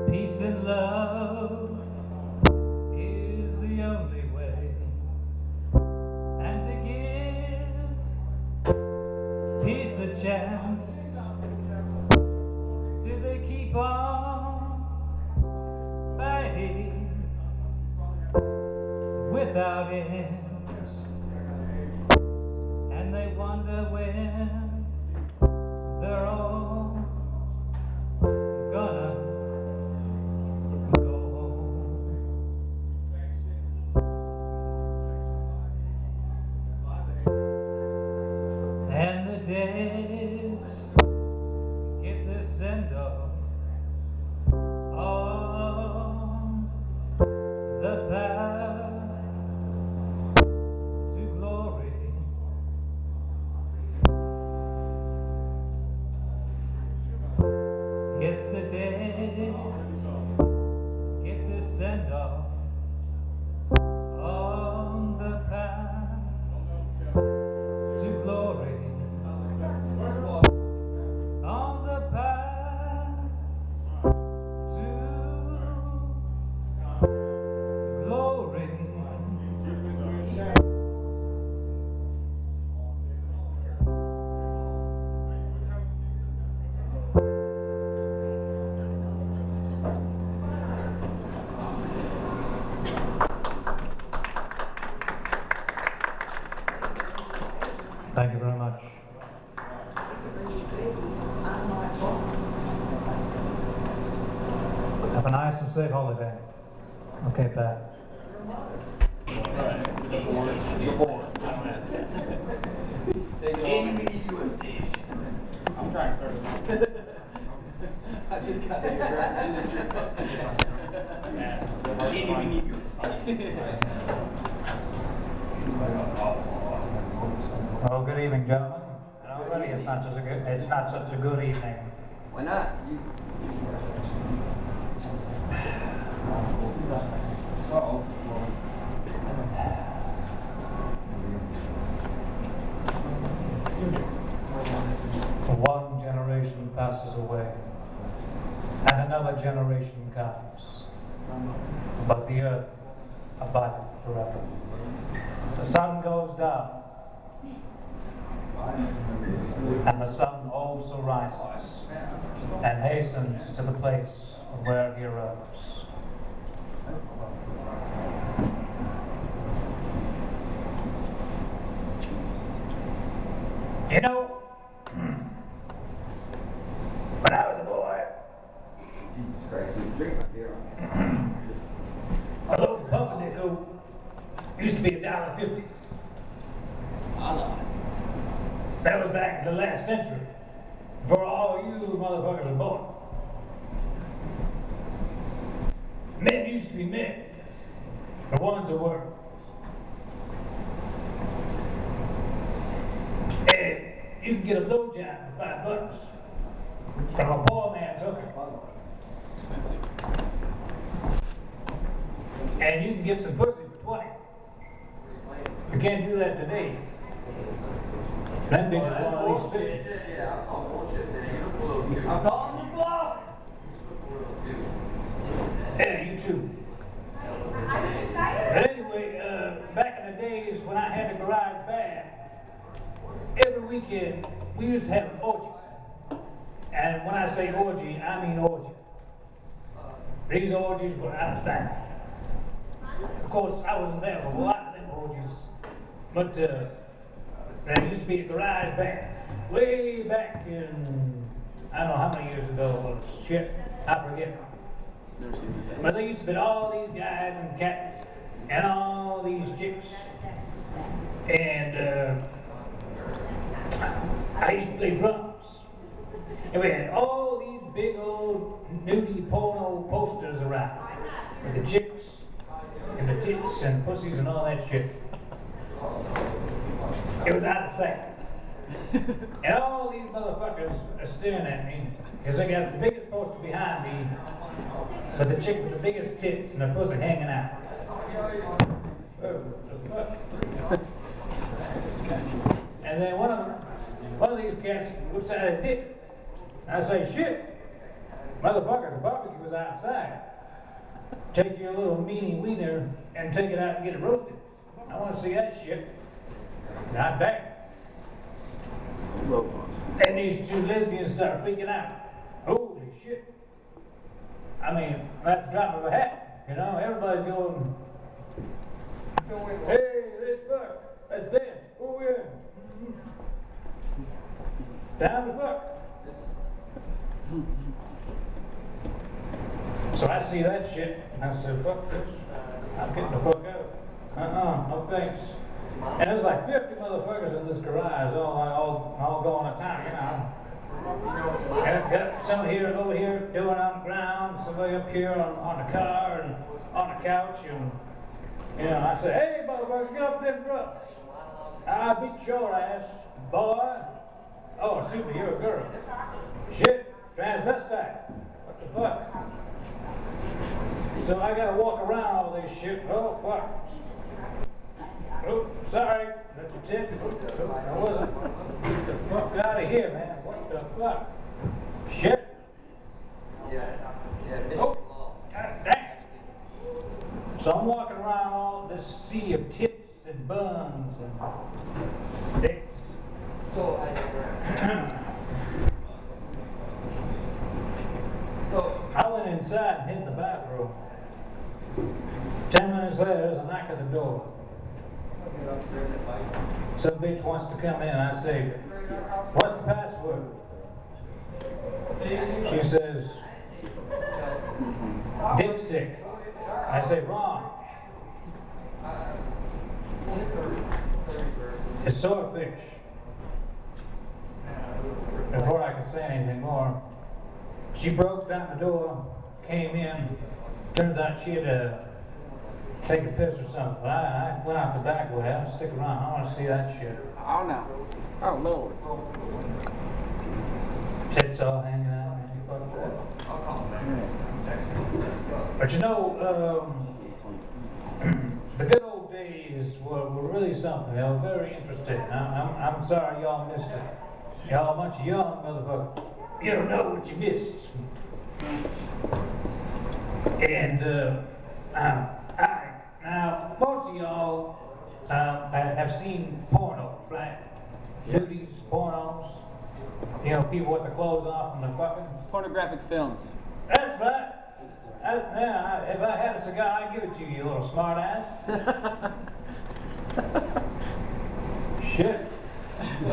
Peace and love is the only way, and to give peace a chance, still they keep on fighting without end, and they wonder when they're all gonna go home. And the dead Thank you very much. Have a nice and safe holiday. Okay, Pat. Andy, we need you on stage. I'm trying to start it. I just got there. Andy, we need you on stage. Well, good evening, gentlemen. And already it's not such a good evening. Why not? Uh-oh. One generation passes away, and another generation comes. But the earth abideth forever. The sun goes down, and the sun also rises, and hastens to the place where he arose. You know, when I was a boy, a local pumpernickel used to be $1.50. That was back in the last century, before all you motherfuckers were born. Men used to be men, the ones that were. And you can get a blowjob for $5 from a poor man's hooker. And you can get some pussy for 20. You can't do that today. That bitch is one of these 50. I'm calling you bluff. Yeah, you too. But anyway, back in the days when I had the garage band, every weekend we used to have an orgy. And when I say orgy, I mean orgy. These orgies were out of sight. Of course, I wasn't there for a lot of them orgies, but there used to be a garage band way back in, I don't know how many years ago it was. Shit, I forget. But there used to be all these guys and cats and all these chicks. And I used to play drums. And we had all these big old nudie porno posters around with the chicks and the tits and pussies and all that shit. It was out of sight. And all these motherfuckers are staring at me because they got the biggest poster behind me with the chick with the biggest tits and the pussy hanging out. And then one of these cats whips out his dick. I say, shit, motherfucker, the barbecue was outside. Take your little meanie wiener and take it out and get it roasted. I want to see that shit. Not back. And these two lesbians start freaking out. Holy shit. I mean, at the drop of a hat, you know, everybody's going, hey, let's fuck, let's dance, oh yeah. Down to fuck. So I see that shit, and I said, fuck this, I'm getting the fuck out. No thanks. And there's like 50 motherfuckers in this garage, all going to town, you know. And I've got some here, over here, doing on the ground, somebody up here on the car and on the couch, and, you know, I said, hey, motherfucker, get up them drugs. I'll beat your ass, boy. Oh, super, you're a girl. Shit, transvestite. What the fuck? So I gotta walk around all this shit. Oh, fuck. Oh, sorry. That's your tip. Oh, I wasn't. Get the fuck out of here, man. What the fuck? Shit. Oh, god dang. So I'm walking around all this sea of tits and buns and dicks. So I went inside and hid in the bathroom. 10 minutes later, there's a knock at the door. Some bitch wants to come in. I say, what's the password? She says, dipstick. I say, wrong. It's swordfish. Before I could say anything more, she broke down the door, came in. Turns out she had to take a piss or something. I went out the back way. I didn't stick around. I want to see that shit. Oh no. Oh Lord. Tits all hanging out. But you know, the good old days were really something. They were very interesting. I'm sorry y'all missed it. Y'all a bunch of young motherfuckers. You don't know what you missed. And now most of y'all have seen pornos, right? Nudist pornos. You know, people with their clothes off and they're fucking. Pornographic films. That's right. Now, if I had a cigar, I'd give it to you, you little smart ass. Shit.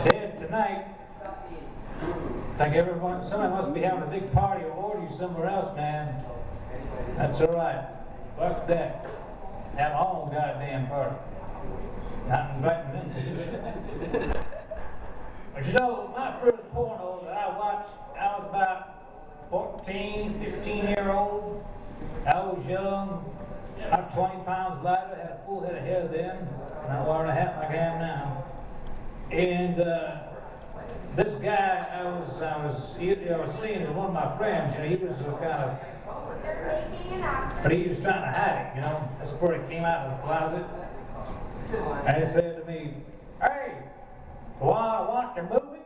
Dead tonight. Think somebody must be having a big party or orgy somewhere else, man. That's alright. Fuck that. Have my own goddamn party. Not inviting them to. But you know, my first porno that I watched, I was about 14, 15-year-old. I was young. I was 20 pounds lighter, had a full head of hair then, and I wore a hat like I am now. And this guy I was seeing as one of my friends. You know, he was kind of, but he was trying to hide it. You know, that's before he came out of the closet. And he said to me, "Hey, wanna watch a movie?"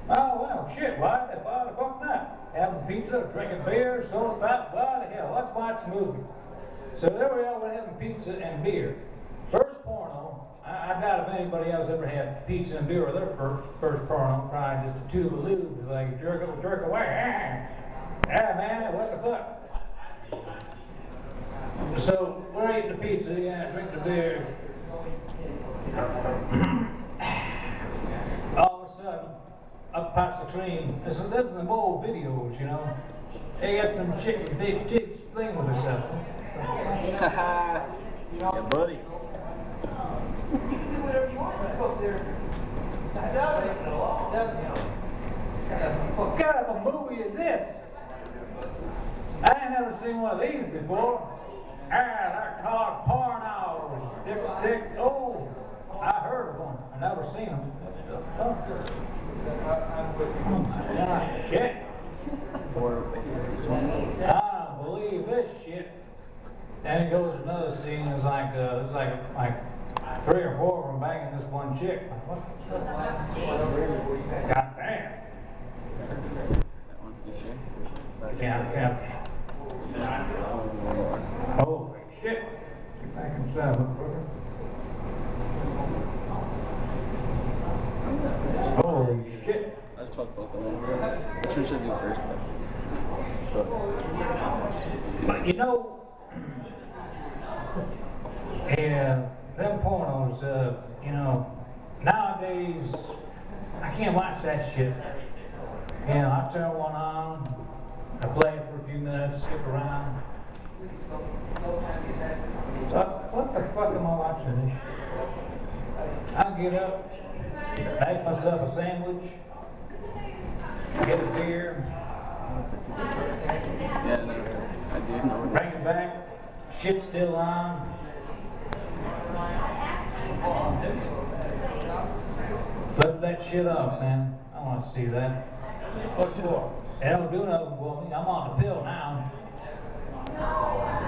Oh well, shit. Why the fuck not? Having pizza, drinking beer, soda pop. Why the hell? Let's watch a movie. So there we are, we're having pizza and beer. First porno. I doubt if anybody else ever had pizza and beer with their first porno. Probably just a tube of lube, like jerk away. Yeah, man, what the fuck? So we're eating the pizza, yeah, drink the beer. All of a sudden, up pops the cream. This is the old videos, you know. They got some chick with big tits playing with herself. Yeah, buddy. You can do whatever you want. Go up there. What kind of a movie is this? I ain't never seen one of these before. They're called pornos. Dipstick. Oh, I heard of one. I never seen them. Oh, shit. I don't believe this shit. And it goes to another scene. It's like 3 or 4 of them banging this one chick. God damn. Count. Holy shit. Get back inside, brother. Holy shit. Let's fuck both of them. Which one should I do first, though? But you know, yeah, them pornos, you know, nowadays, I can't watch that shit. You know, I turn one on, I play it for a few minutes, skip around. What the fuck am I watching this shit? I'll get up, make myself a sandwich, get a beer, Yeah, no, I do know. bring it back, shit's still on. Flip that shit off, man. I want to see that. What for? It don't do nothing for me. I'm on the pill now.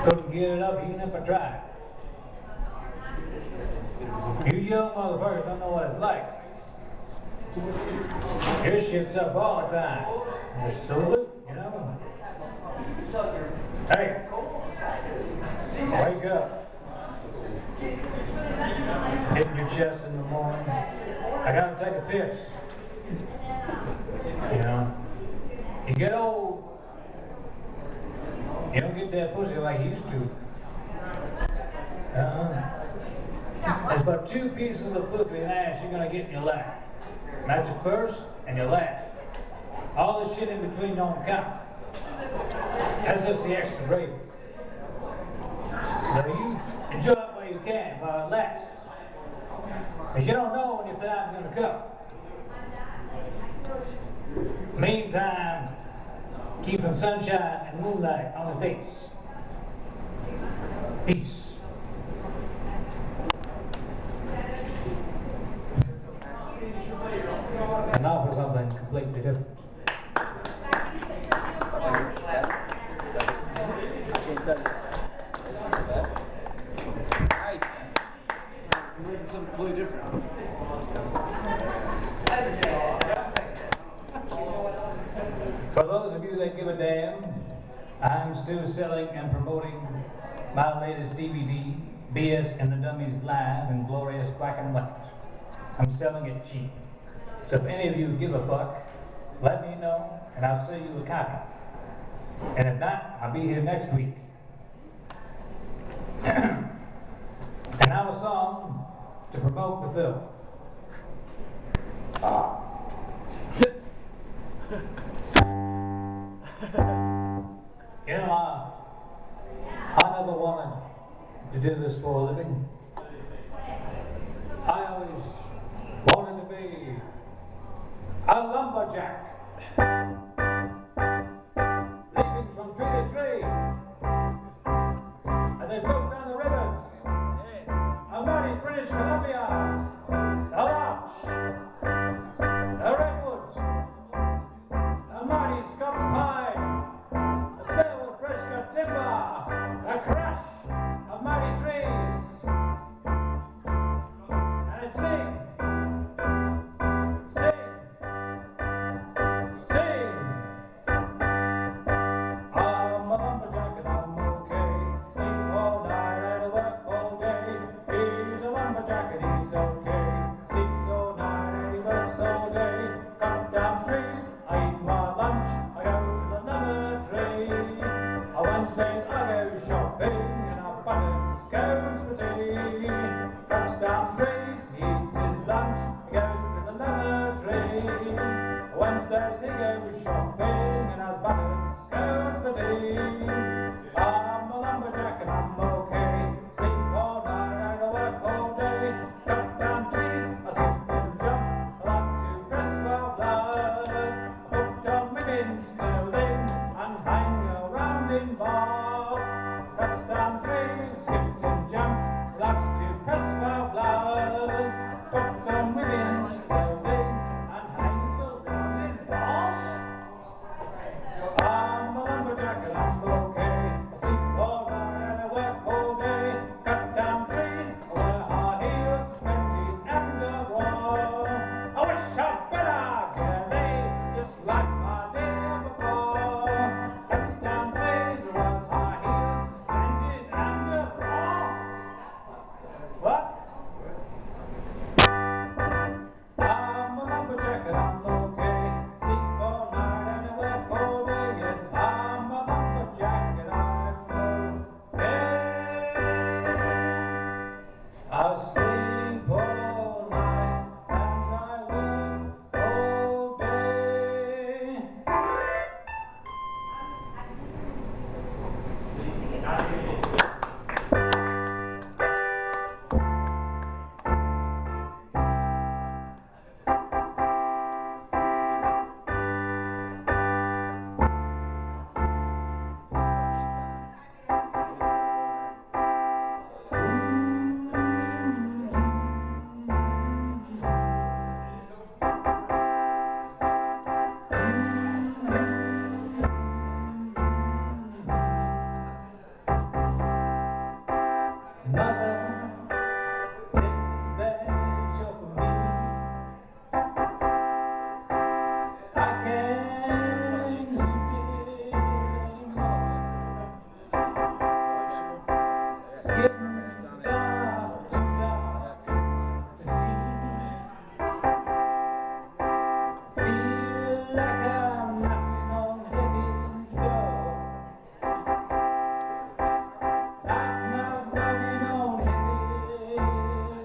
Couldn't get it up even if I tried. You young motherfuckers don't know what it's like. Your shit's up all the time. It's salute, you know? Hey, wake up. Hitting your chest in the morning. I gotta take a piss. You know? You get old, you don't get that pussy like you used to. There's but two pieces of pussy and ass you're gonna get in your life. And that's your first and your last. All the shit in between don't count. That's just the extra gravy. So you enjoy it while you can, while it lasts. Because you don't know when your time's gonna come. Meantime, keep some sunshine and moonlight on the face. Peace. And now for something completely different. I can't tell you. Nice. I'm making something completely different. For those of you that give a damn, I'm still selling and promoting my latest DVD, BS and the Dummies Live in glorious black and white. I'm selling it cheap. So if any of you give a fuck, let me know and I'll sell you a copy. And if not, I'll be here next week. And now a song to promote the film. You know, I never wanted to do this for a living. I always wanted to be a lumberjack, leaping from tree to tree as I float down the rivers of mighty British Columbia, the larch, the redwoods, the mighty Scots pine, the smell of fresh cut timber, the crash of mighty trees, and I'd sing. I'm a lumberjack and I'm okay. Sleep all night and I work all day. He's a lumberjack and he's okay. Sleeps all night and he works all day. Cut down trees, I eat my lunch. I go to the lumber tree. On Wednesdays I go shopping and I buttered scones for tea. Cuts down trees, he eats his lunch. He goes to the lumber tree. Wednesdays he goes shopping and has buttered scones for tea. I'm a lumberjack and I'm okay. Sleep all night and I work all day. Cut down trees, I skip and jump. I like to dress well flowers. I put on women's clothing and hang around in bars. Cuts down trees, skips and jumps. Likes to press well flowers. Puts on women's clothing and hangs around in bars. I'm a lumberjack and I'm okay. I sleep all night and I work all day. Cut down trees, I wear high heels, spendies and a bra. I wish I'd better get laid, just like my dear papa. Cuts down trees, I wear high heels, spendies and a bra. What? I'm a lumberjack and I'm okay. Sleep all night and I work all day. Yes, I'm a lumberjack and I'm okay. I sleep all night and I work all day. Mother, take this badge off of me. I can't use it anymore. It's getting dark, too dark to see. Feel like I'm knocking on heaven's door. Knock, knock, knocking on heaven's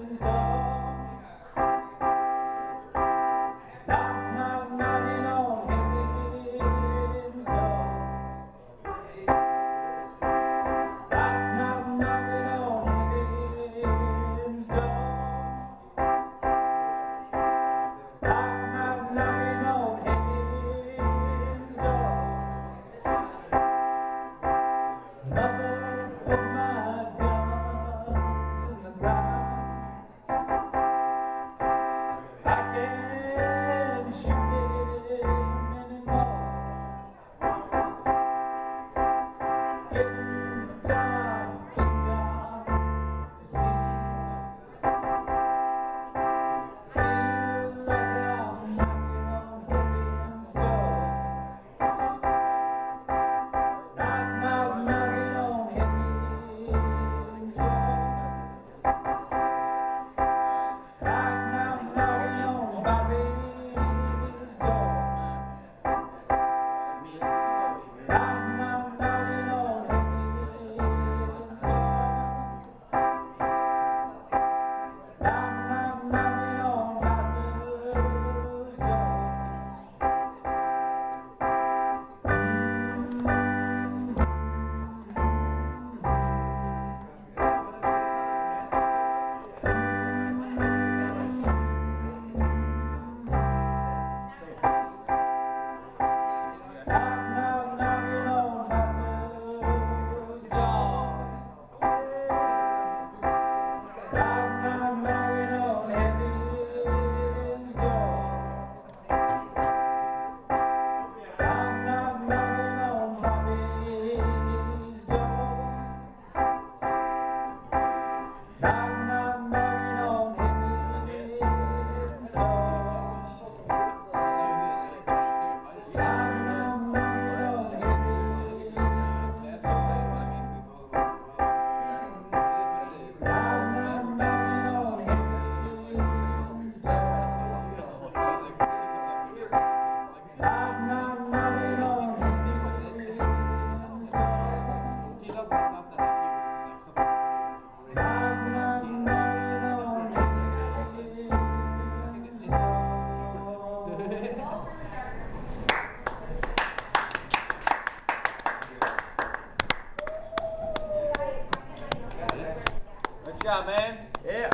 Nice job, man. Yeah.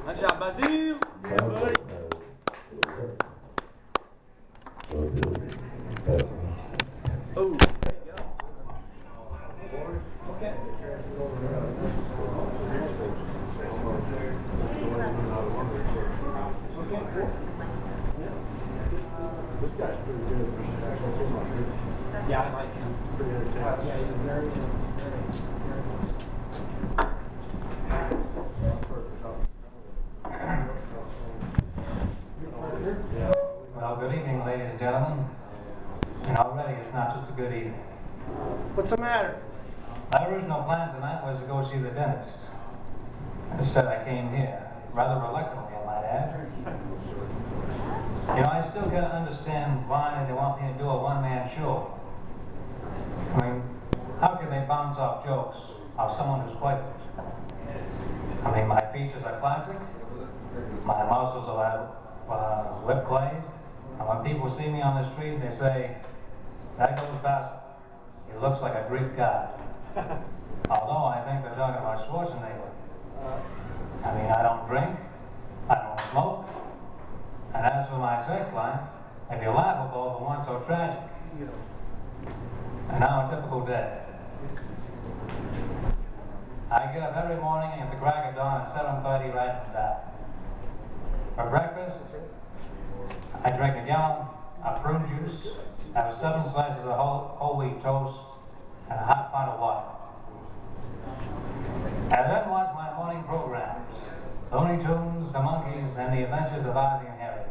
Nice job, Basil. Oh, there you go. Okay. This guy's pretty good. Yeah, I like him. Pretty entertaining. Yeah, he's very, Well, good evening, ladies and gentlemen. And already it's not just a good evening. What's the matter? My original plan tonight was to go see the dentist. Instead, I came here, rather reluctantly, I might add. You know, I still can't understand why they want me to do a one-man show. I mean, how can they bounce off jokes off someone who's quite... I mean, my features are classic. My muscles are whip glazed. And when people see me on the street, they say, "That goes Basil. He looks like a Greek god." Although I think they're talking about Schwarzenegger. I mean, I don't drink, I don't smoke, and as for my sex life, if you're laughable for one so tragic. And now a typical day. I get up every morning at the crack of dawn at 7:30 right from that. For breakfast, I drink a gallon of prune juice, have 7 slices of whole wheat toast, and a hot pot of water. I then watch my morning programs, Looney Tunes, The Monkeys, and The Adventures of Ozzie and Harry.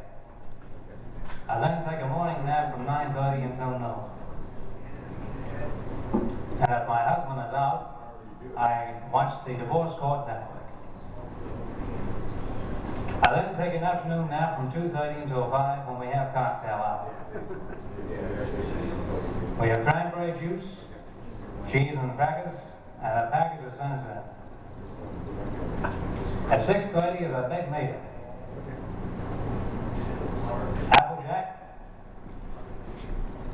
I then take a morning nap from 9:30 until noon. And if my husband is out, I watch the Divorce Court Network. I then take an afternoon nap from 2:30 until 5 when we have cocktail hour. We have cranberry juice, cheese and crackers, and a package of Sunset. At 6:30 is a big meal. Applejack,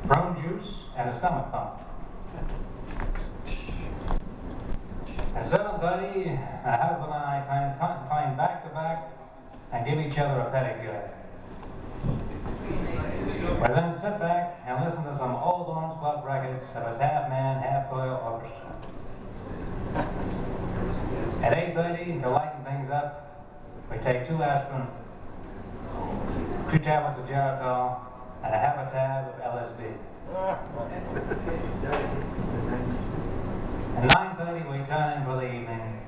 prune juice, and a stomach pump. At 7:30, my husband and I climb back to back and give each other a pedicure. We then sit back and listen to some old Orange Club records of his half-man, half-choir orchestra. At 8:30, to lighten things up, we take 2 aspirin, 2 tablets of Geritol, and a half a tab of LSD. At 9:30, we turn in for the evening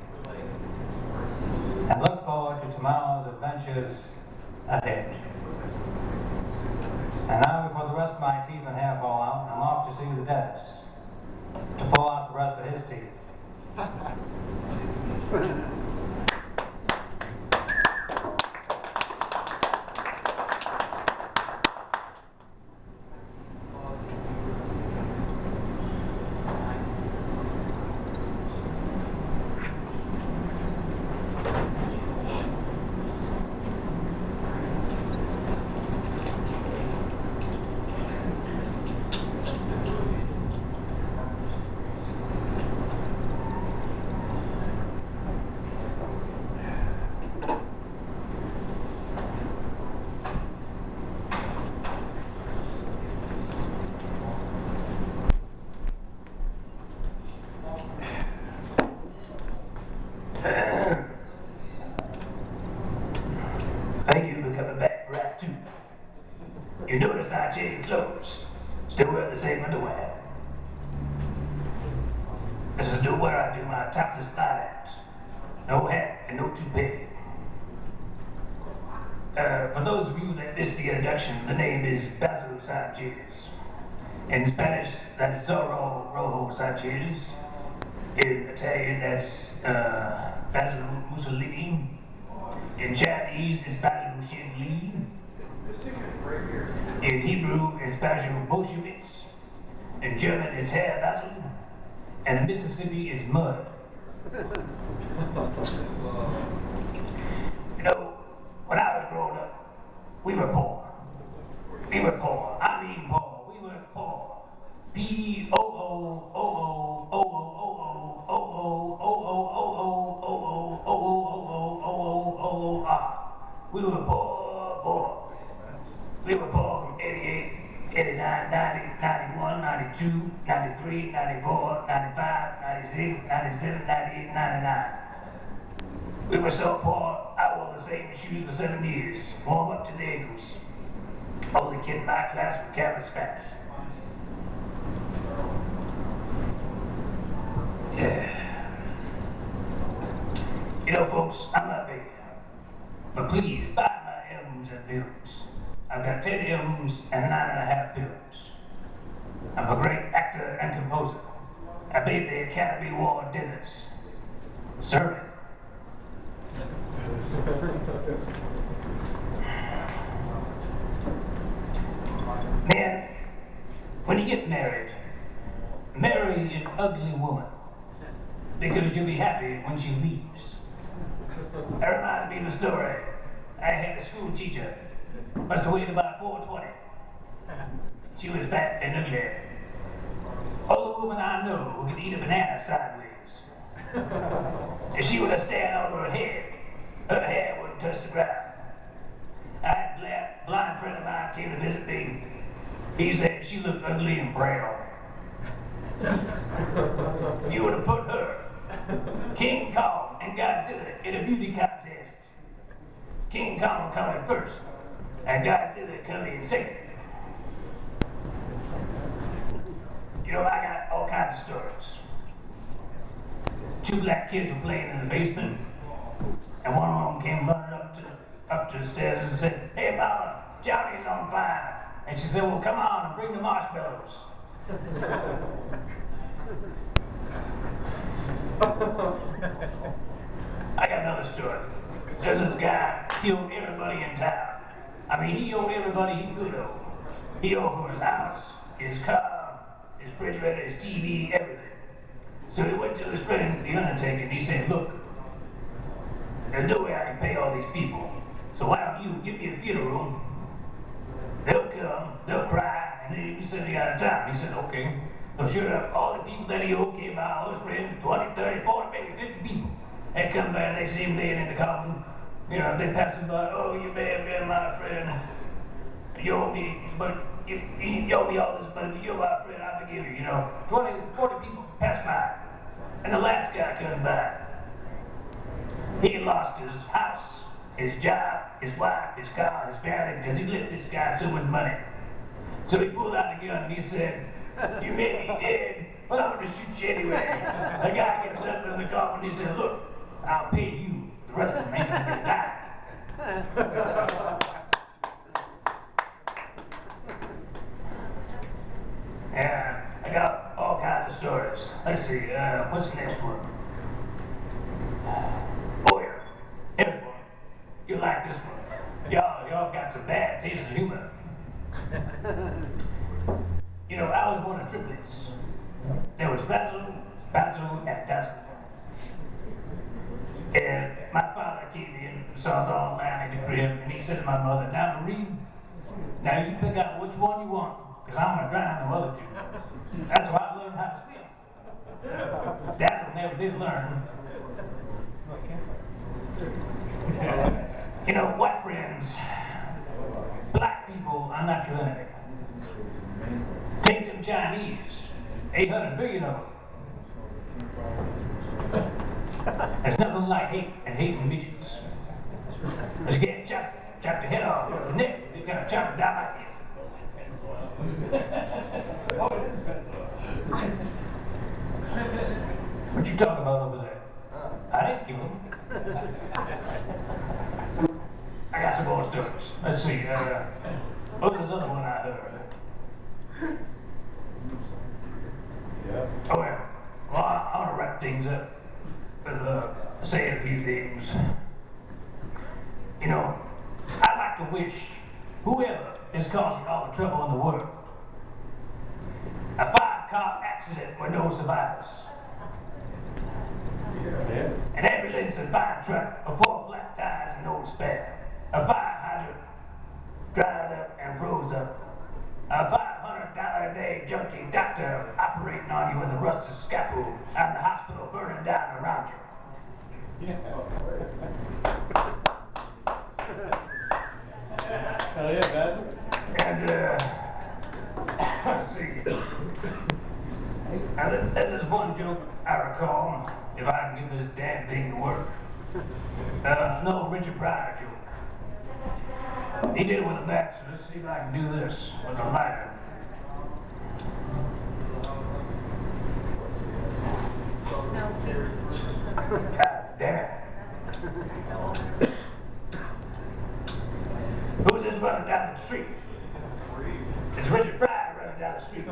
and look forward to tomorrow's adventures ahead. And now, before the rest of my teeth and hair fall out, I'm off to see the dentist to pull out the rest of his teeth. Thank you for coming back for Act 2. You notice I changed clothes. Still wear the same underwear. This is where I do my topless live acts. No hat and no toupee. For those of you that missed the introduction, the name is Basil Sanchez. In Spanish, that's Zorro Rojo Sanchez. In Italian, that's Basil Mussolini. In Chinese, it's Basil Shin Li. In Hebrew, it's Basil Bolshevitz. In German, it's Herr Basil. And in Mississippi, it's mud. You know, when I was growing up, we were poor. We were poor. I mean poor. We were poor. P-O-O-O-O-O-O-O-O-O-O-O-O-O-O-O-O-O-O-O 93, 94, 95, 96, 97, 98, 99. We were so poor, I wore the same shoes for 7 years, warm up to the ankles. Only kid in my class with canvas spats. Yeah. You know, folks, I'm not big, but please buy my albums and films. I've got 10 albums and 9.5 films. I'm a great actor and composer. I made the Academy Award dinners. Serve it. Man, when you get married, marry an ugly woman because you'll be happy when she leaves. That reminds me of a story. I had a school teacher, must have weighed about 420. She was fat and ugly. Only woman I know who could eat a banana sideways. If she would have stand on her hair wouldn't touch the ground. I had a blind friend of mine came to visit me. He said she looked ugly and brown. If you would have put her, King Kong and Godzilla in a beauty contest, King Kong will come in first, and Godzilla come in second. You know, I got all kinds of stories. 2 black kids were playing in the basement, and one of them came running up to the stairs and said, "Hey, Mama, Johnny's on fire." And she said, "Well, come on and bring the marshmallows." I got another story. There's this guy, he owed everybody in town. I mean, he owed everybody he could owe. He owed for his house, his car, his refrigerator, his TV, everything. So he went to his friend, the undertaker, and he said, "Look, there's no way I can pay all these people. So why don't you give me a funeral? They'll come, they'll cry, and then you can send me out of town." He said, "Okay." So sure enough, all the people that he owed came by, all his friends, 20, 30, 40, maybe 50 people. They come by and they see him laying in the coffin. You know, they pass him by, "Oh, you may have been my friend. You owe me, but you owe me all this money, but you're my friend, I forgive you." You know, 20, 40 people pass by. And the last guy comes by. He lost his house, his job, his wife, his car, his family, because he lent this guy so much money. So he pulled out the gun and he said, "You may be dead, but I'm going to shoot you anyway." The guy gets up in the coffin and he said, "Look, I'll pay you. The rest of them ain't going to die." Yeah, I got all kinds of stories. Let's see, what's the next one? Oh yeah, here's one. You like this one. Y'all got some bad taste of humor. You know, I was born in triplets. There was Basil, and Basil. And my father came in, saw us all lying in the crib, and he said to my mother, "Now, Marie, now you pick out which one you want, because I'm going to drown the other 2. That's why I learned how to swim. Basil never did learn. You know, white friends, black people are not your enemy. Take them Chinese, 800 billion of them. There's nothing like hate and hating midgets. Let's get chop the head off with the neck. You gotta chop it down like this. What you talking about over there? I didn't kill him. I got some more stories. Let's see. What was this other one I heard? Oh yeah. Well, I want to wrap things up with saying a few things. You know, I'd like to wish whoever is causing all the trouble in the world a 5-car accident with no survivors. An ambulance and fire truck with 4 flat tires and no spare. A fire hydrant dried up and froze up. A $500 a day junkie doctor operating on you with a rusted scalpel and the hospital burning down around you. Hell yeah, man. And, let's see. if I can get this damn thing to work. No, Richard Pryor joke. He did it with a bat, so let's see if I can do this with a lighter. God damn it. Who's this running down the street? It's Richard Pryor running down the street.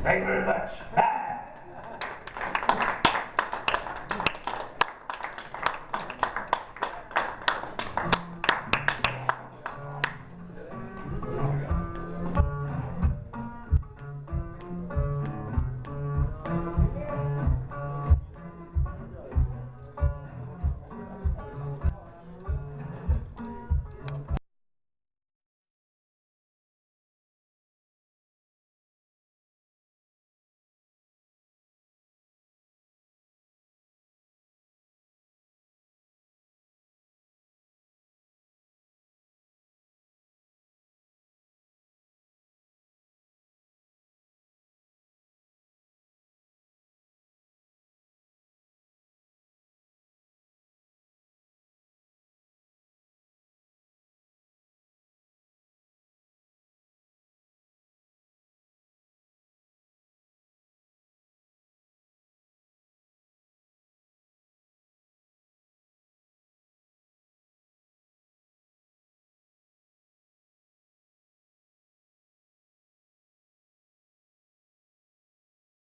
Thank you very much. Bye.